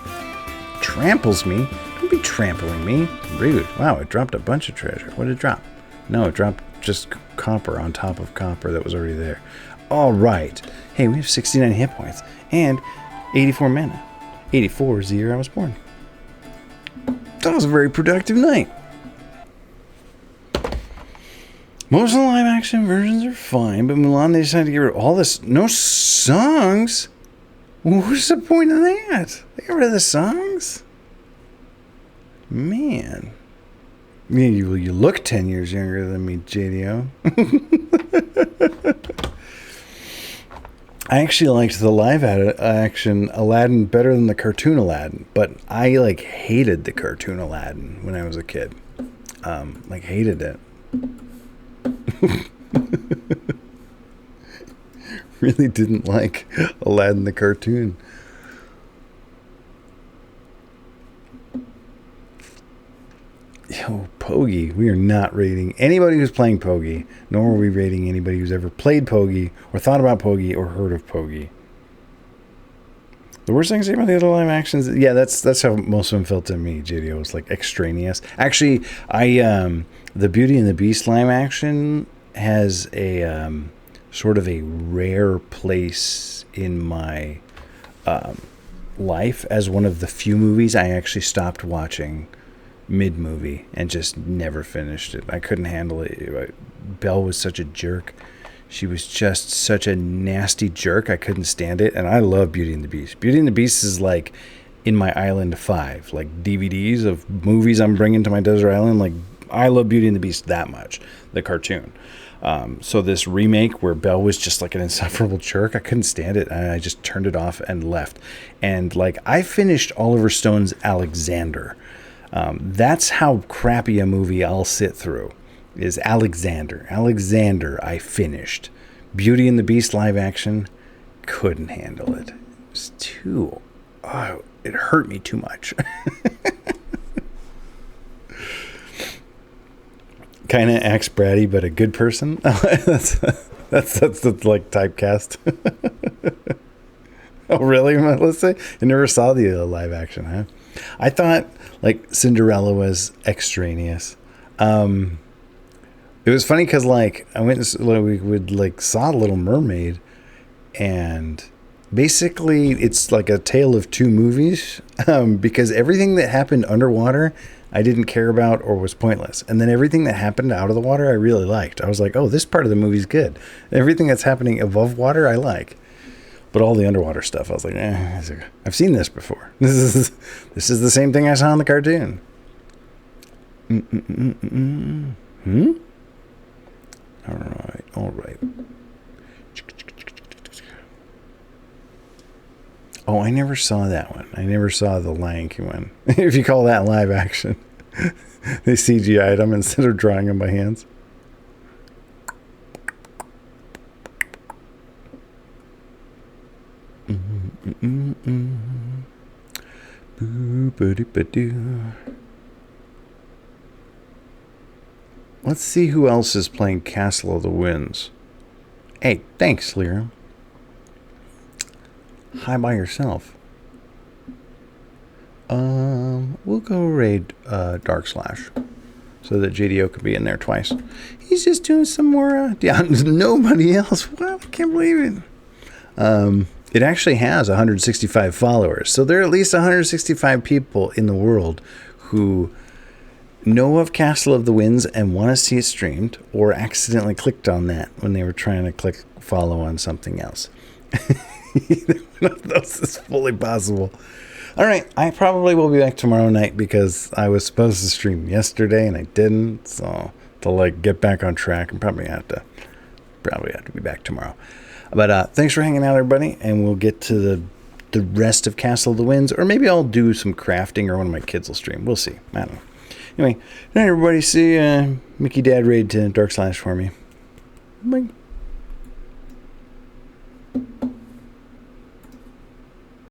Tramples me? Don't be trampling me. Rude. Wow, it dropped a bunch of treasure. What did it drop? No, it dropped just copper on top of copper that was already there. Alright. Hey, we have 69 hit points. And 84 mana. 84 is the year I was born. That was a very productive night. Most of the live action versions are fine, but Mulan, they decided to get rid of all this. No songs? What's the point of that? They got rid of the songs? Man. I mean, you look 10 years younger than me, JDO. I actually liked the live action Aladdin better than the cartoon Aladdin, but I like hated the cartoon Aladdin when I was a kid. Like hated it. Really didn't like Aladdin the cartoon. Yo, Pogi. We are not rating anybody who's playing Pogi, nor are we rating anybody who's ever played Pogi, or thought about Pogi, or heard of Pogi. The worst thing to say about the other live actions, yeah, that's how most of them felt to me. JDO was like extraneous. Actually, the Beauty and the Beast live action has a sort of a rare place in my life as one of the few movies I actually stopped watching mid-movie and just never finished it. I couldn't handle it. Belle was such a jerk. She was just such a nasty jerk. I couldn't stand it. And I love Beauty and the Beast. Beauty and the Beast is like in my Island 5, like DVDs of movies I'm bringing to my desert island. Like, I love Beauty and the Beast that much, the cartoon. So this remake where Belle was just like an insufferable jerk, I couldn't stand it. I just turned it off and left. And like, I finished Oliver Stone's Alexander. That's how crappy a movie I'll sit through. Is Alexander. Alexander, I finished. Beauty and the Beast live action, couldn't handle it. It was too... Oh, it hurt me too much. Kind of acts bratty, but a good person. that's like typecast. Oh, really, Melissa? You never saw the live action, huh? I thought, like, Cinderella was extraneous. It was funny because, like, I went and saw Little Mermaid, and basically it's like a tale of two movies, because everything that happened underwater I didn't care about or was pointless, and then everything that happened out of the water I really liked. I was like, oh, this part of the movie's good. Everything that's happening above water I like, but all the underwater stuff I was like, I've seen this before. This is the same thing I saw in the cartoon. All right. Oh, I never saw that one. I never saw the Lion King one. If you call that live action. They CGI'd them instead of drawing them by hands. Let's see who else is playing Castle of the Winds. Hey, thanks, Lyra. Hi by yourself. We'll go raid Dark Slash so that JDO can be in there twice. He's just doing some more. Nobody else. Well, I can't believe it. It actually has 165 followers, so there are at least 165 people in the world who know of Castle of the Winds and want to see it streamed, or accidentally clicked on that when they were trying to click follow on something else. Either one of those is fully possible. All right, I probably will be back tomorrow night because I was supposed to stream yesterday and I didn't. So to like get back on track, and probably have to be back tomorrow. But thanks for hanging out, everybody, and we'll get to the rest of Castle of the Winds, or maybe I'll do some crafting, or one of my kids will stream. We'll see. I don't know. Anyway, good night, everybody. See Mickey Dad raid to Dark Slash for me. Bye.